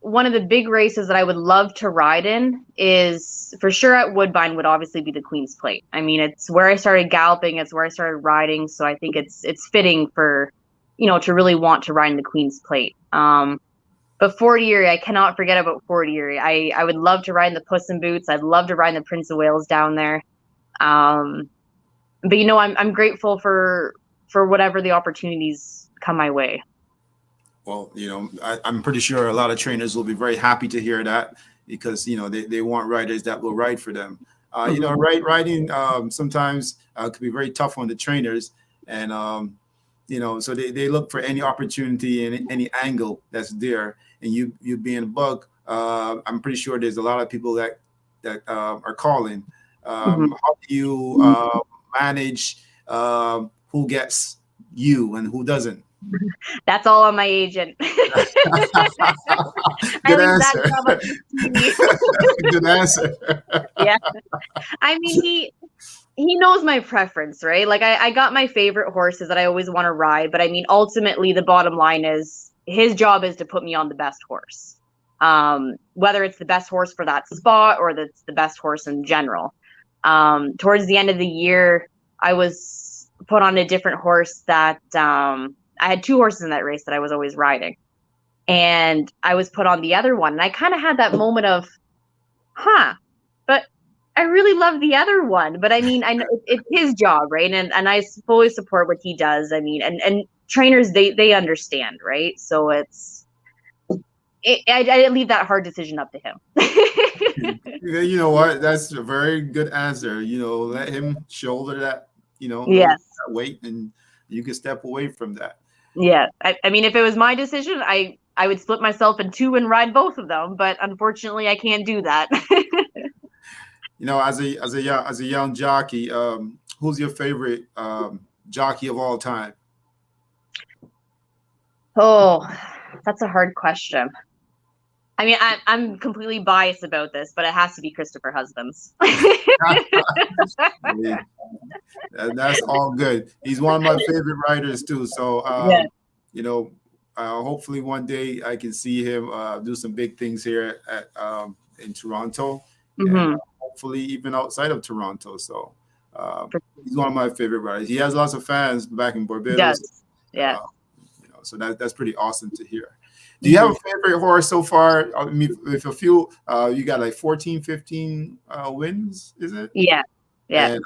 one of the big races that I would love to ride in is for sure at Woodbine would obviously be the Queen's Plate. I mean, it's where I started galloping. It's where I started riding. So I think it's fitting for, to really want to ride in the Queen's Plate. But Fort Erie, I cannot forget about Fort Erie. I would love to ride in the Puss in Boots. I'd love to ride in the Prince of Wales down there. But I'm grateful for whatever the opportunities come my way. Well, I'm pretty sure a lot of trainers will be very happy to hear that, because they want riders that will ride for them. Riding sometimes could be very tough on the trainers, and so they look for any opportunity and any angle that's there. And you being a bug, I'm pretty sure there's a lot of people that are calling. How do you manage who gets you and who doesn't? That's all on my agent. Good answer. Good answer. Yeah. I mean, he knows my preference, right? Like I got my favorite horses that I always want to ride, but I mean, ultimately the bottom line is his job is to put me on the best horse. Whether it's the best horse for that spot or that's the best horse in general. Towards the end of the year, I was put on a different horse that I had two horses in that race that I was always riding, and I was put on the other one. And I kind of had that moment of, but I really love the other one. But I mean, I know it's his job, right? And I fully support what he does. I mean, and trainers, they understand, right? So I didn't leave that hard decision up to him. You know what? That's a very good answer. Let him shoulder that, yes, that weight, and you can step away from that. Yeah. I mean, if it was my decision, I would split myself in two and ride both of them, but unfortunately I can't do that. As a young jockey, who's your favorite jockey of all time? Oh, that's a hard question. I mean, I'm completely biased about this, but it has to be Christopher Husbands. That's all good. He's one of my favorite riders too. So, hopefully one day I can see him do some big things here in Toronto, and hopefully even outside of Toronto. So, he's one of my favorite riders. He has lots of fans back in Barbados. Yeah. So that's pretty awesome to hear. Do you have a favorite horse so far? I mean, with a few, you got like 14, 15 wins, is it? Yeah. And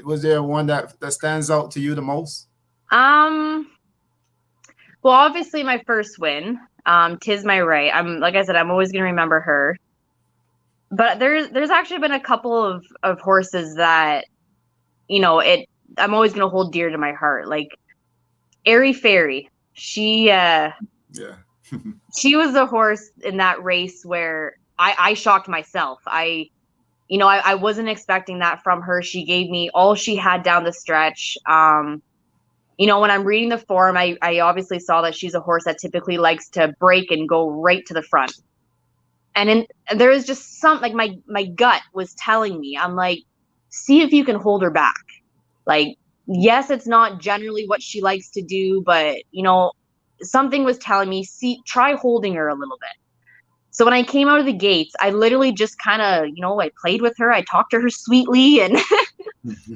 was there one that stands out to you the most? Well, obviously my first win, Tis My Right. Like I said, I'm always gonna remember her. But there's actually been a couple of horses that, I'm always gonna hold dear to my heart. Like Airy Fairy. She she was a horse in that race where I shocked myself. I wasn't expecting that from her. She gave me all she had down the stretch. When I'm reading the form, I obviously saw that she's a horse that typically likes to break and go right to the front. And there is just something like my gut was telling me, I'm like, see if you can hold her back. Like, yes, it's not generally what she likes to do, but something was telling me, try holding her a little bit. So when I came out of the gates, I literally just kind of, I played with her. I talked to her sweetly, and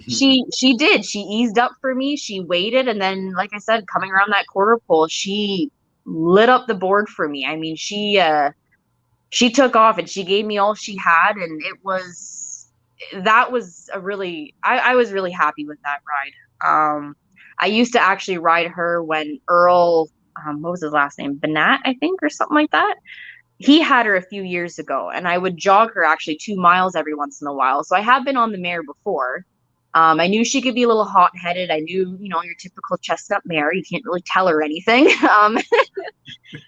she did. She eased up for me. She waited. And then, like I said, coming around that quarter pole, she lit up the board for me. I mean, she took off and she gave me all she had. And I was really happy with that ride. I used to actually ride her when Earl what was his last name? Banat, I think, or something like that. He had her a few years ago, and I would jog her actually 2 miles every once in a while. So I have been on the mare before. I knew she could be a little hot-headed. I knew, your typical chestnut mare. You can't really tell her anything.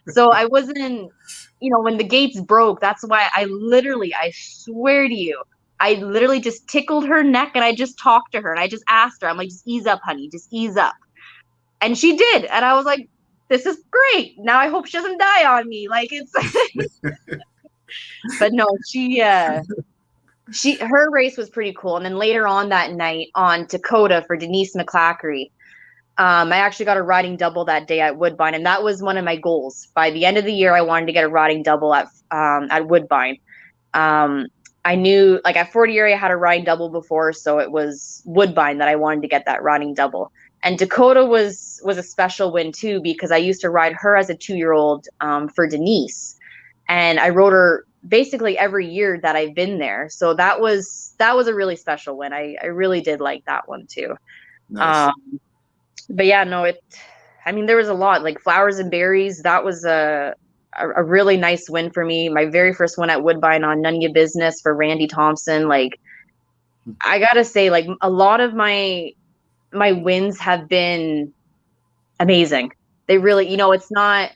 So I wasn't, when the gates broke, that's why I swear to you, I literally just tickled her neck and I just talked to her and I just asked her, I'm like, just ease up, honey, just ease up. And she did. And I was like, this is great. Now I hope she doesn't die on me. Like it's, but no, her race was pretty cool. And then later on that night on Dakota for Denise McClackery, I actually got a riding double that day at Woodbine, and that was one of my goals. By the end of the year, I wanted to get a riding double at Woodbine. I knew, like at 40 area, I had a riding double before, so it was Woodbine that I wanted to get that riding double. And Dakota was a special win too, because I used to ride her as a 2-year-old for Denise, and I rode her basically every year that I've been there. So that was a really special win. I really did like that one too. Nice. But yeah, no, there was a lot, like Flowers and Berries. That was a really nice win for me. My very first one at Woodbine on None of Your Business for Randy Thompson. Like, I gotta say, like a lot of my wins have been amazing. They really, it's not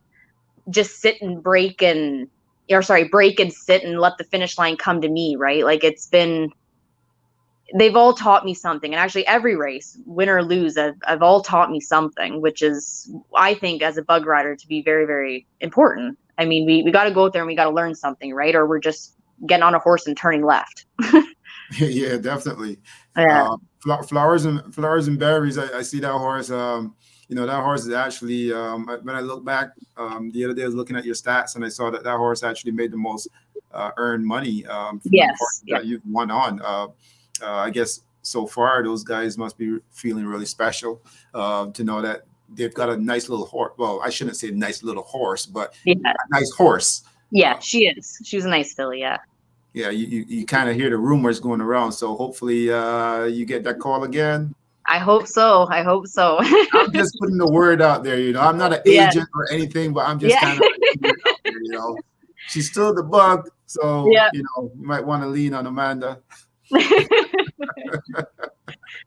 just sit and break and sit and let the finish line come to me, right? Like they've all taught me something. And actually every race, win or lose, I've all taught me something, which is, I think, as a bug rider, to be very, very important. I mean, we got to go out there and we got to learn something, right? Or we're just getting on a horse and turning left. Yeah, definitely. Yeah. Flowers and Berries. I see that horse. That horse is actually, when I look back, the other day I was looking at your stats and I saw that horse actually made the most earned money from Yes. that you've won on. I guess so far those guys must be feeling really special to know that they've got a nice little horse. Well, I shouldn't say nice little horse, but a nice horse. Yeah, she is. She was a nice filly. Yeah. Yeah, you kind of hear the rumors going around. So hopefully you get that call again. I hope so. I'm just putting the word out there. I'm not an agent or anything, but I'm just kind of out there, She's still the bug. So, you might want to lean on Amanda.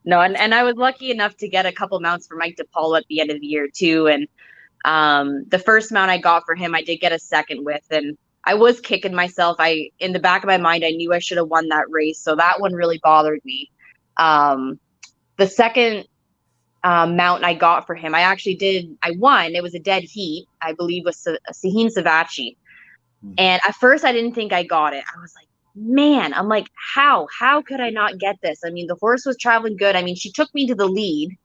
No, and I was lucky enough to get a couple mounts for Mike DePaulo at the end of the year too. And the first mount I got for him, I did get a second with, and I was kicking myself. In the back of my mind, I knew I should have won that race. So that one really bothered me. The second mount I got for him, I won. It was a dead heat, I believe, with Sahin Savachi. And at first I didn't think I got it. I was like, man, I'm like, how could I not get this? I mean, the horse was traveling good. I mean, she took me to the lead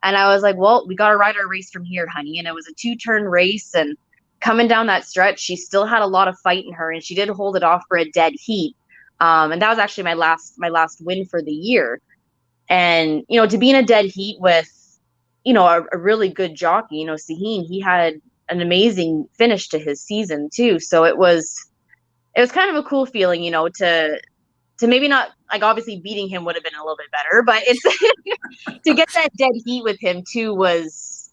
and I was like, well, we got to ride our race from here, honey. And it was a 2-turn race, and coming down that stretch, she still had a lot of fight in her, and she did hold it off for a dead heat. And that was actually my last win for the year. And, to be in a dead heat with, a really good jockey, Sahin, he had an amazing finish to his season too. So it was kind of a cool feeling, to maybe not, like, obviously beating him would have been a little bit better, but it's to get that dead heat with him too was,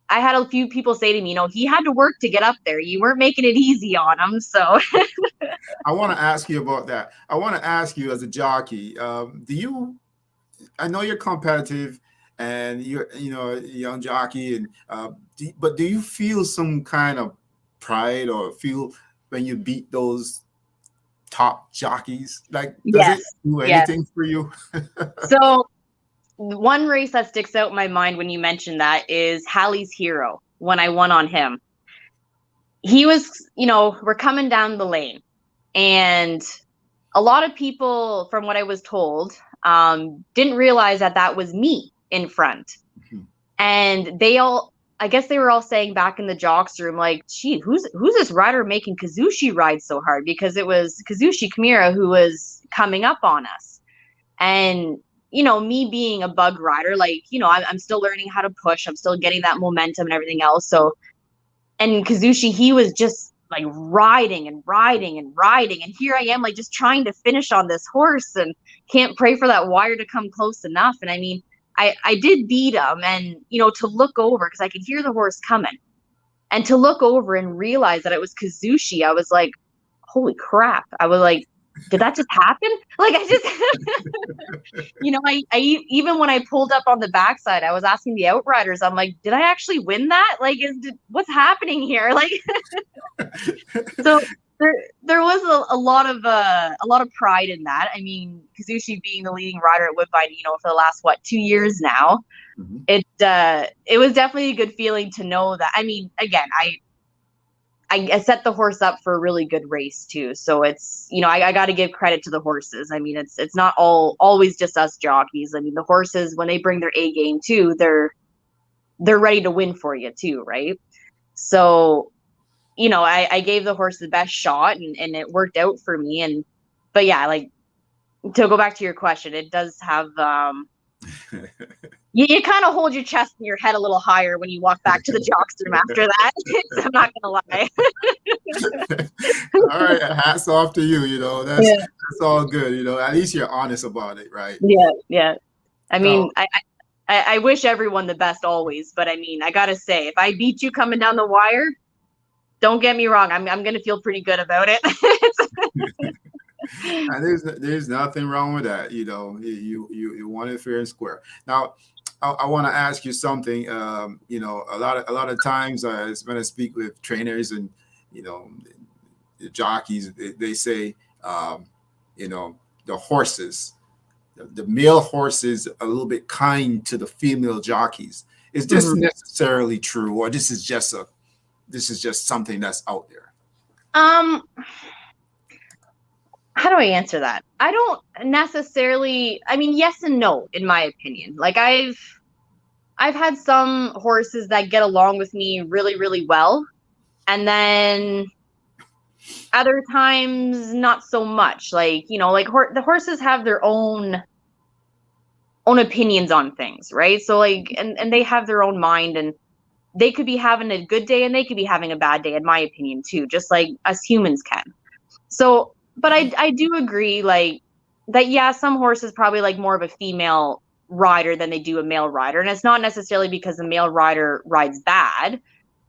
I had a few people say to me, he had to work to get up there. You weren't making it easy on him. So I want to ask you about that. I want to ask you, as a jockey, I know you're competitive and you're, a young jockey, and but do you feel some kind of pride or feel when you beat those top jockeys? Like, does it do anything for you? So one race that sticks out in my mind when you mentioned that is Halley's Hero, when I won on him. He was, we're coming down the lane, and a lot of people, from what I was told, didn't realize that was me in front. Mm-hmm. And I guess they were all saying back in the jocks room, like, gee, who's this rider making Kazushi ride so hard? Because it was Kazushi Kimura who was coming up on us. And, me being a bug rider, like, I'm still learning how to push. I'm still getting that momentum and everything else. So, and Kazushi, he was just like riding and riding and riding. And here I am, like, just trying to finish on this horse and can't pray for that wire to come close enough. And I mean, I did beat him, and, to look over, because I could hear the horse coming. And to look over and realize that it was Kazushi, I was like, holy crap. I was like, did that just happen? Like, I just, even when I pulled up on the backside, I was asking the outriders, I'm like, did I actually win that? Like, what's happening here? Like, so there was a lot of pride in that. I mean, Kazushi being the leading rider at Woodbine, for the last 2 years now, Mm-hmm. It was definitely a good feeling to know that. I mean, again, I set the horse up for a really good race too. So it's, I got to give credit to the horses. I mean, it's not always just us jockeys. I mean, the horses, when they bring their A game too, they're ready to win for you too, right? So, I gave the horse the best shot, and it worked out for me. But yeah, like, to go back to your question, it does have, you kind of hold your chest and your head a little higher when you walk back to the jocks room after that. I'm not gonna lie. All right, hats off to you. That's all good. At least you're honest about it, right? Yeah. I mean, I wish everyone the best always, but I mean, I gotta say, if I beat you coming down the wire, don't get me wrong, I'm gonna feel pretty good about it. And there's nothing wrong with that. You want it fair and square. Now, I want to ask you something. A lot of times when I speak with trainers and the jockeys, they say the horses, the male horses, a little bit kind to the female jockeys. Is this necessarily true, or this is just something that's out there? How do I answer that? I don't necessarily, I mean, yes and no, in my opinion. Like, I've had some horses that get along with me really, really well. And then other times, not so much. Like, the horses have their own opinions on things, right? So, like, and they have their own mind, and they could be having a good day and they could be having a bad day, in my opinion, too, just like us humans can. So, but I do agree, like, that, yeah, some horses probably like more of a female rider than they do a male rider. And it's not necessarily because the male rider rides bad.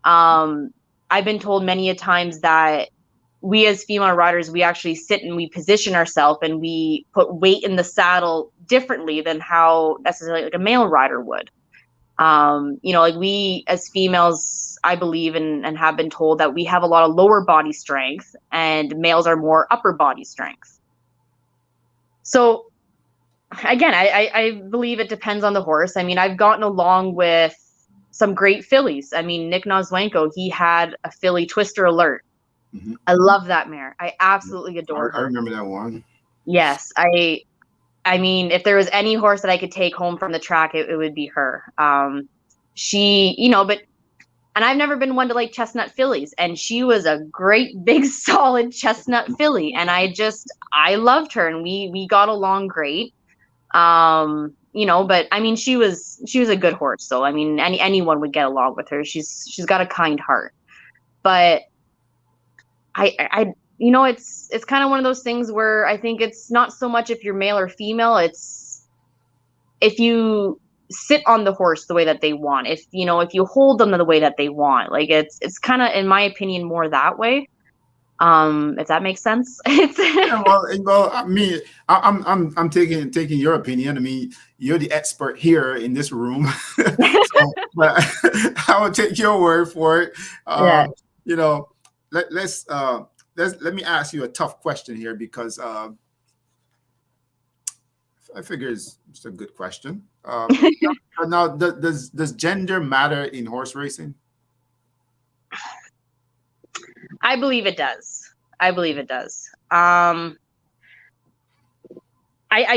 I've been told many a times that we as female riders, we actually sit and we position ourselves and we put weight in the saddle differently than how necessarily like a male rider would. Like, we as females, I believe and have been told that we have a lot of lower body strength and males are more upper body strength. So again, I believe it depends on the horse. I mean, I've gotten along with some great fillies. I mean, Nick Noswenko, he had a filly Twister Alert. Mm-hmm. I love that mare. I absolutely adore her. I remember that one. Yes. I mean, if there was any horse that I could take home from the track, it would be her. She, and I've never been one to like chestnut fillies, and she was a great big solid chestnut filly, and I loved her, and we got along great. But I mean, she was a good horse, so I mean, anyone would get along with her. She's got a kind heart, but it's kind of one of those things where I think it's not so much if you're male or female, it's if you sit on the horse the way that they want, if you hold them the way that they want. Like, it's kind of, in my opinion, more that way. If that makes sense. Well, I mean, I'm taking your opinion. I mean, you're the expert here in this room, but I will take your word for it. Yeah. Let me ask you a tough question here, because I figure it's a good question. Now, does gender matter in horse racing? I believe it does. I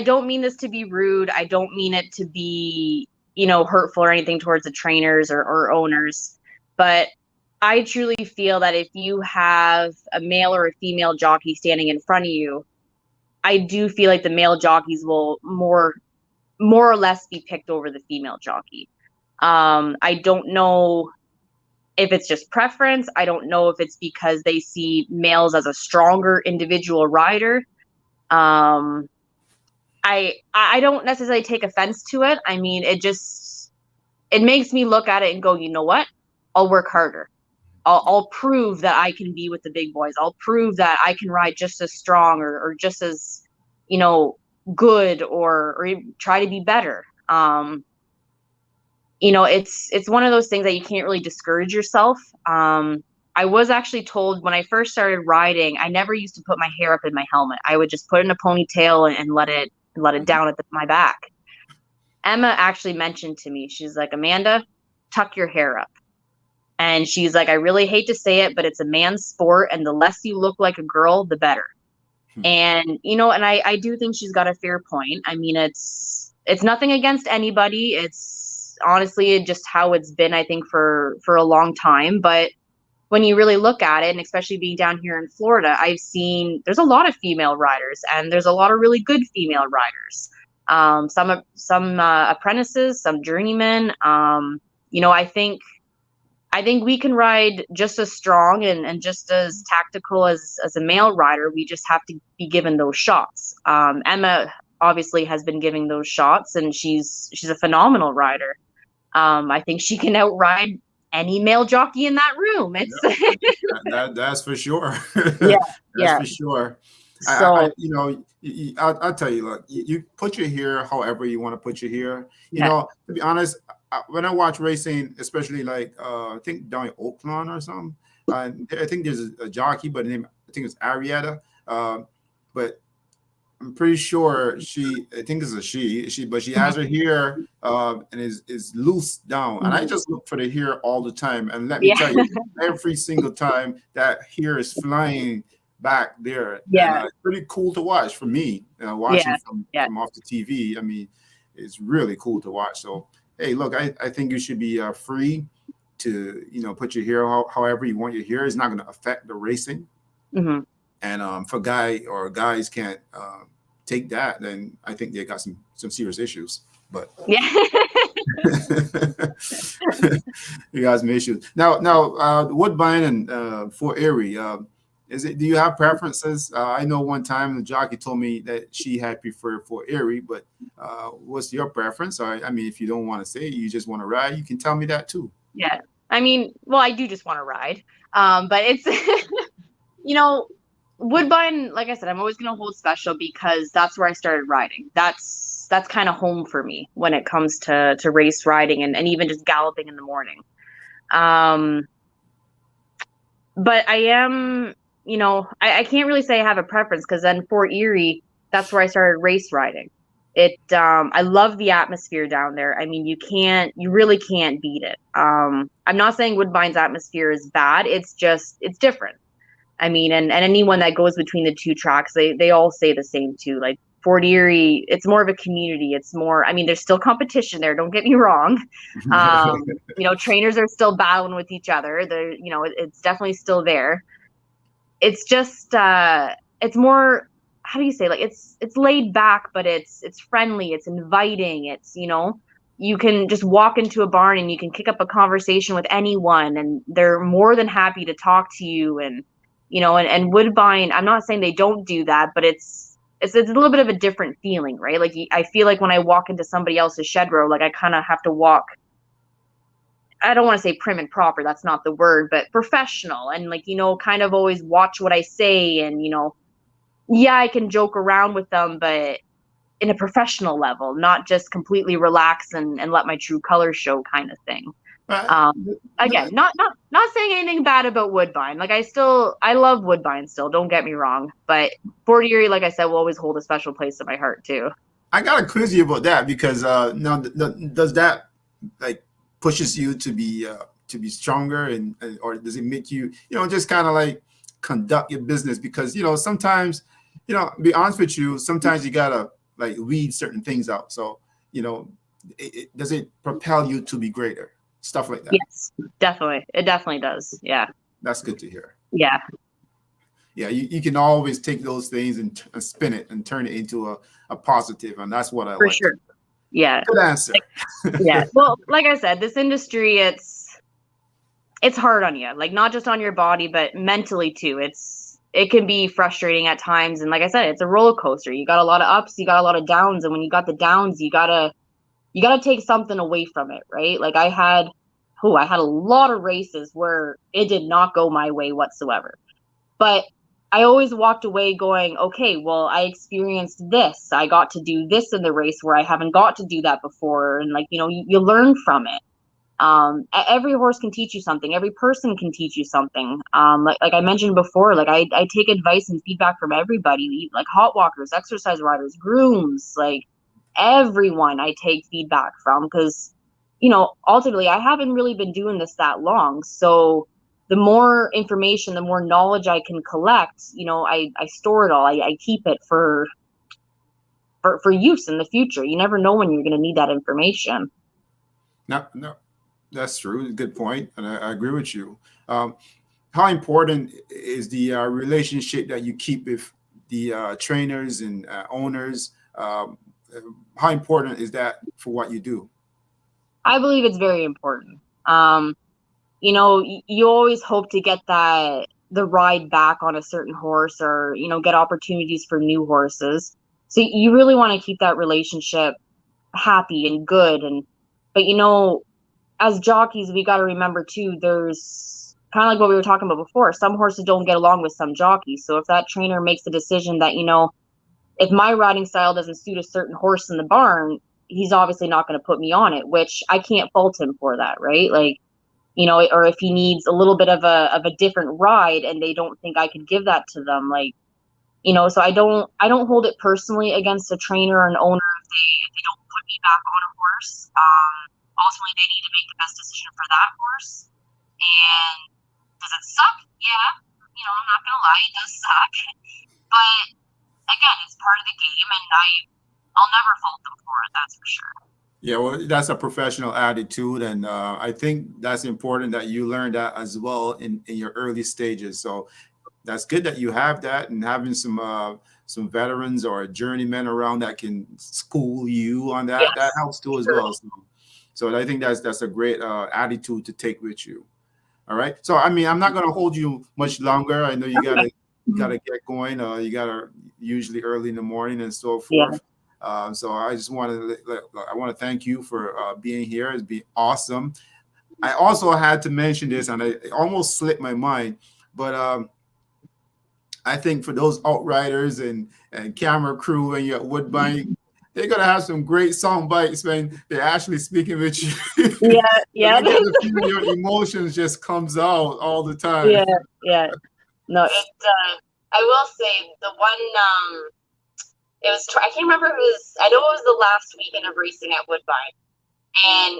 don't mean this to be rude. I don't mean it to be, hurtful or anything towards the trainers or owners. But I truly feel that if you have a male or a female jockey standing in front of you, I do feel like the male jockeys will more or less be picked over the female jockey. I don't know if it's just preference. I don't know if it's because they see males as a stronger individual rider. I don't necessarily take offense to it. I mean, it makes me look at it and go, you know what? I'll work harder. I'll prove that I can be with the big boys. I'll prove that I can ride just as strong or just as, you know, good or try to be better. You know, it's one of those things that you can't really discourage yourself. I was actually told when I first started riding, I never used to put my hair up in my helmet. I would just put it in a ponytail and let it down at my back. Emma actually mentioned to me, she's like, Amanda, tuck your hair up. And she's like, I really hate to say it, but it's a man's sport, and the less you look like a girl, the better. And, you know, and I do think she's got a fair point. I mean, it's nothing against anybody. It's honestly just how it's been, I think, for a long time. But when you really look at it, and especially being down here in Florida, I've seen there's a lot of female riders, and there's a lot of really good female riders. Some apprentices, some journeymen. You know, I think we can ride just as strong and just as tactical as a male rider. We just have to be given those shots. Emma obviously has been giving those shots, and she's a phenomenal rider. I think she can outride any male jockey in that room. It's that's for sure. Yeah, That's for sure. So You know, I'll tell you, look, you put your hair however you want to put your hair. You yeah, know, to be honest, when I watch racing, especially like I think down in Oakland or something, I think there's a jockey, but name I think it's Arietta. But I'm pretty sure I think it's a she, but she has her hair and is loose down. And I just look for the hair all the time. And let me yeah, tell you, every single time that hair is flying back there. yeah, And it's pretty cool to watch for me. Watching yeah, yeah. from off the TV, I mean, it's really cool to watch. So, hey, look, I think you should be free to, you know, put your hair however you want your hair. It's not going to affect the racing. Hmm. And for guys can't take that, then I think they got some serious issues. But Yeah. you got some issues. Now, Woodbine and Fort Erie. Do you have preferences? I know one time the jockey told me that she had preferred Fort Erie, but what's your preference? Or, I mean, if you don't want to say it, you just want to ride, you can tell me that too. Yeah. I mean, well, I do just want to ride. But it's, you know, Woodbine, like I said, I'm always going to hold special because that's where I started riding. That's kind of home for me when it comes to race riding and even just galloping in the morning. But I am, you know, I can't really say I have a preference because then Fort Erie, that's where I started race riding. I love the atmosphere down there. I mean, you really can't beat it. I'm not saying Woodbine's atmosphere is bad. It's different. I mean, and anyone that goes between the two tracks, they all say the same too. Like Fort Erie, it's more of a community. It's more, I mean, there's still competition there. Don't get me wrong. You know, trainers are still battling with each other. You know, it's definitely still there. It's just, it's more, how do you say, like it's laid back, but it's friendly. It's inviting. It's, you know, you can just walk into a barn and you can kick up a conversation with anyone and they're more than happy to talk to you. And, you know, and Woodbine, I'm not saying they don't do that, but it's a little bit of a different feeling, right? Like I feel like when I walk into somebody else's shed row, like I kind of have to walk, I don't want to say prim and proper, that's not the word, but professional and like, you know, kind of always watch what I say and, you know, yeah, I can joke around with them, but in a professional level, not just completely relax and let my true colors show kind of thing. Again, not saying anything bad about Woodbine. Like I love Woodbine still, don't get me wrong. But Fort Erie, like I said, will always hold a special place in my heart too. I gotta quiz you about that because now does that like pushes you to be stronger and or does it make you, you know, just kind of like conduct your business? Because, you know, sometimes, you know, be honest with you, sometimes you gotta like weed certain things out. So, you know, does it propel you to be greater? Stuff like that. Yes, definitely. It definitely does. Yeah. That's good to hear. Yeah. Yeah, you can always take those things and spin it and turn it into a positive, and that's what I For like. sure. Yeah. Good answer. Yeah. Well, like I said, this industry, it's hard on you, like not just on your body, but mentally too. It can be frustrating at times, and like I said, it's a roller coaster. You got a lot of ups, you got a lot of downs, and when you got the downs, you gotta take something away from it, right? Like I had I had a lot of races where it did not go my way whatsoever. But I always walked away going, okay, well, I experienced this. I got to do this in the race where I haven't got to do that before. And like, you learn from it. Every horse can teach you something. Every person can teach you something. Like I mentioned before, like I take advice and feedback from everybody, like hot walkers, exercise riders, grooms, like everyone I take feedback from, because, ultimately I haven't really been doing this that long. So the more information, the more knowledge I can collect, I store it all. I keep it for use in the future. You never know when you're going to need that information. No, that's true. Good point, and I agree with you. How important is the relationship that you keep with the trainers and owners? How important is that for what you do? I believe it's very important. You always hope to get the ride back on a certain horse, or, get opportunities for new horses. So you really want to keep that relationship happy and good. But, as jockeys, we got to remember too, there's kind of like what we were talking about before. Some horses don't get along with some jockeys. So if that trainer makes the decision that, if my riding style doesn't suit a certain horse in the barn, he's obviously not going to put me on it, which I can't fault him for that, right? Like, or if he needs a little bit of a different ride and they don't think I could give that to them, like, so I don't hold it personally against a trainer or an owner if they don't put me back on a horse. Ultimately, they need to make the best decision for that horse. And does it suck? Yeah, I'm not gonna lie, it does suck. But again, it's part of the game, and I'll never fault them for it. That's for sure. Yeah, well, that's a professional attitude, and I think that's important that you learn that as well in your early stages. So that's good that you have that, and having some veterans or journeymen around that can school you on that. Yes, that helps too as sure. well. So I think that's a great attitude to take with you. All right. So I'm not going to hold you much longer. I know you gotta get going. You gotta usually early in the morning and so forth. Yeah. So I just want to thank you for being here. It's been awesome. I also had to mention this, and it almost slipped my mind, but I think for those outriders and camera crew and your Woodbine, they're gonna have some great sound bites when they're actually speaking with you. Yeah. Your emotions just comes out all the time. Yeah. No, I will say the one. It was, I can't remember, I know it was the last weekend of racing at Woodbine. And,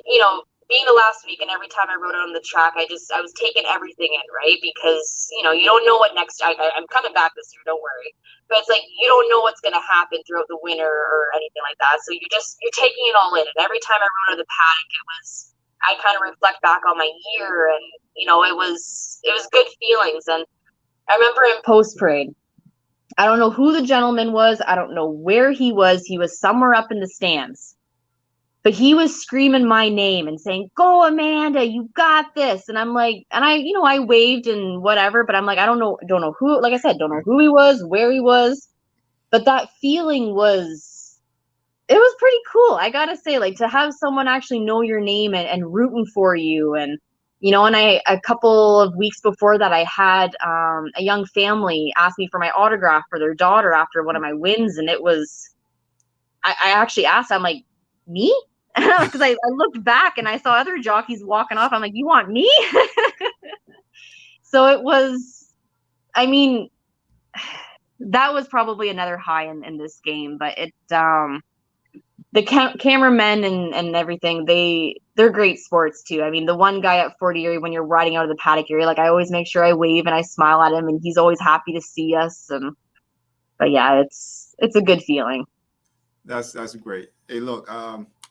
being the last weekend, every time I rode it on the track, I was taking everything in, right? Because, you don't know what next, I'm coming back this year, don't worry. But it's like, you don't know what's going to happen throughout the winter or anything like that. So you're taking it all in. And every time I rode on the paddock, I kind of reflect back on my year, and, it was good feelings. And I remember in post parade, I don't know who the gentleman was. I don't know where he was. He was somewhere up in the stands. But he was screaming my name and saying, "Go, Amanda, you got this." And I'm like, and I waved and whatever, but I'm like, I don't know who, like I said, don't know who he was, where he was. But that feeling it was pretty cool. I gotta say, like, to have someone actually know your name and rooting for you. And and a couple of weeks before that, I had a young family ask me for my autograph for their daughter after one of my wins. And it was, I actually asked, I'm like, me? Because I looked back and I saw other jockeys walking off. I'm like, you want me? So it was, that was probably another high in this game. But the cameramen and everything, they're great sports too. The one guy at 40 area, when you're riding out of the paddock area, like, I always make sure I wave and I smile at him, and he's always happy to see us. But yeah, it's a good feeling. That's great. Hey, look,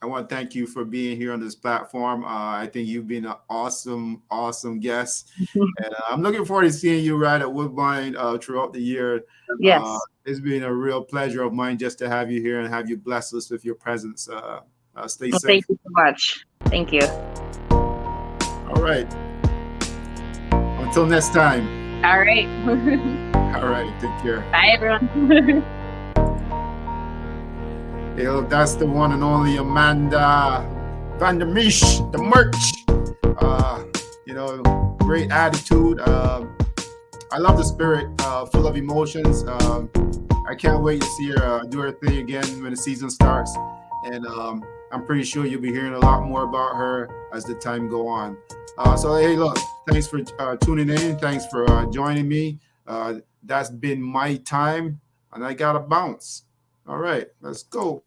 I want to thank you for being here on this platform. I think you've been an awesome guest, and I'm looking forward to seeing you ride at Woodbine throughout the year. Yes. It's been a real pleasure of mine just to have you here and have you bless us with your presence. Stay safe. Thank you so much. Thank you. All right. Until next time. All right. All right. Take care. Bye, everyone. Hey, look, that's the one and only Amanda Vandermeersch, the merch. You know, great attitude. I love the spirit, full of emotions. I can't wait to see her do her thing again when the season starts. And I'm pretty sure you'll be hearing a lot more about her as the time go on. So, hey, look, thanks for tuning in. Thanks for joining me. That's been my time, and I got to bounce. All right, let's go.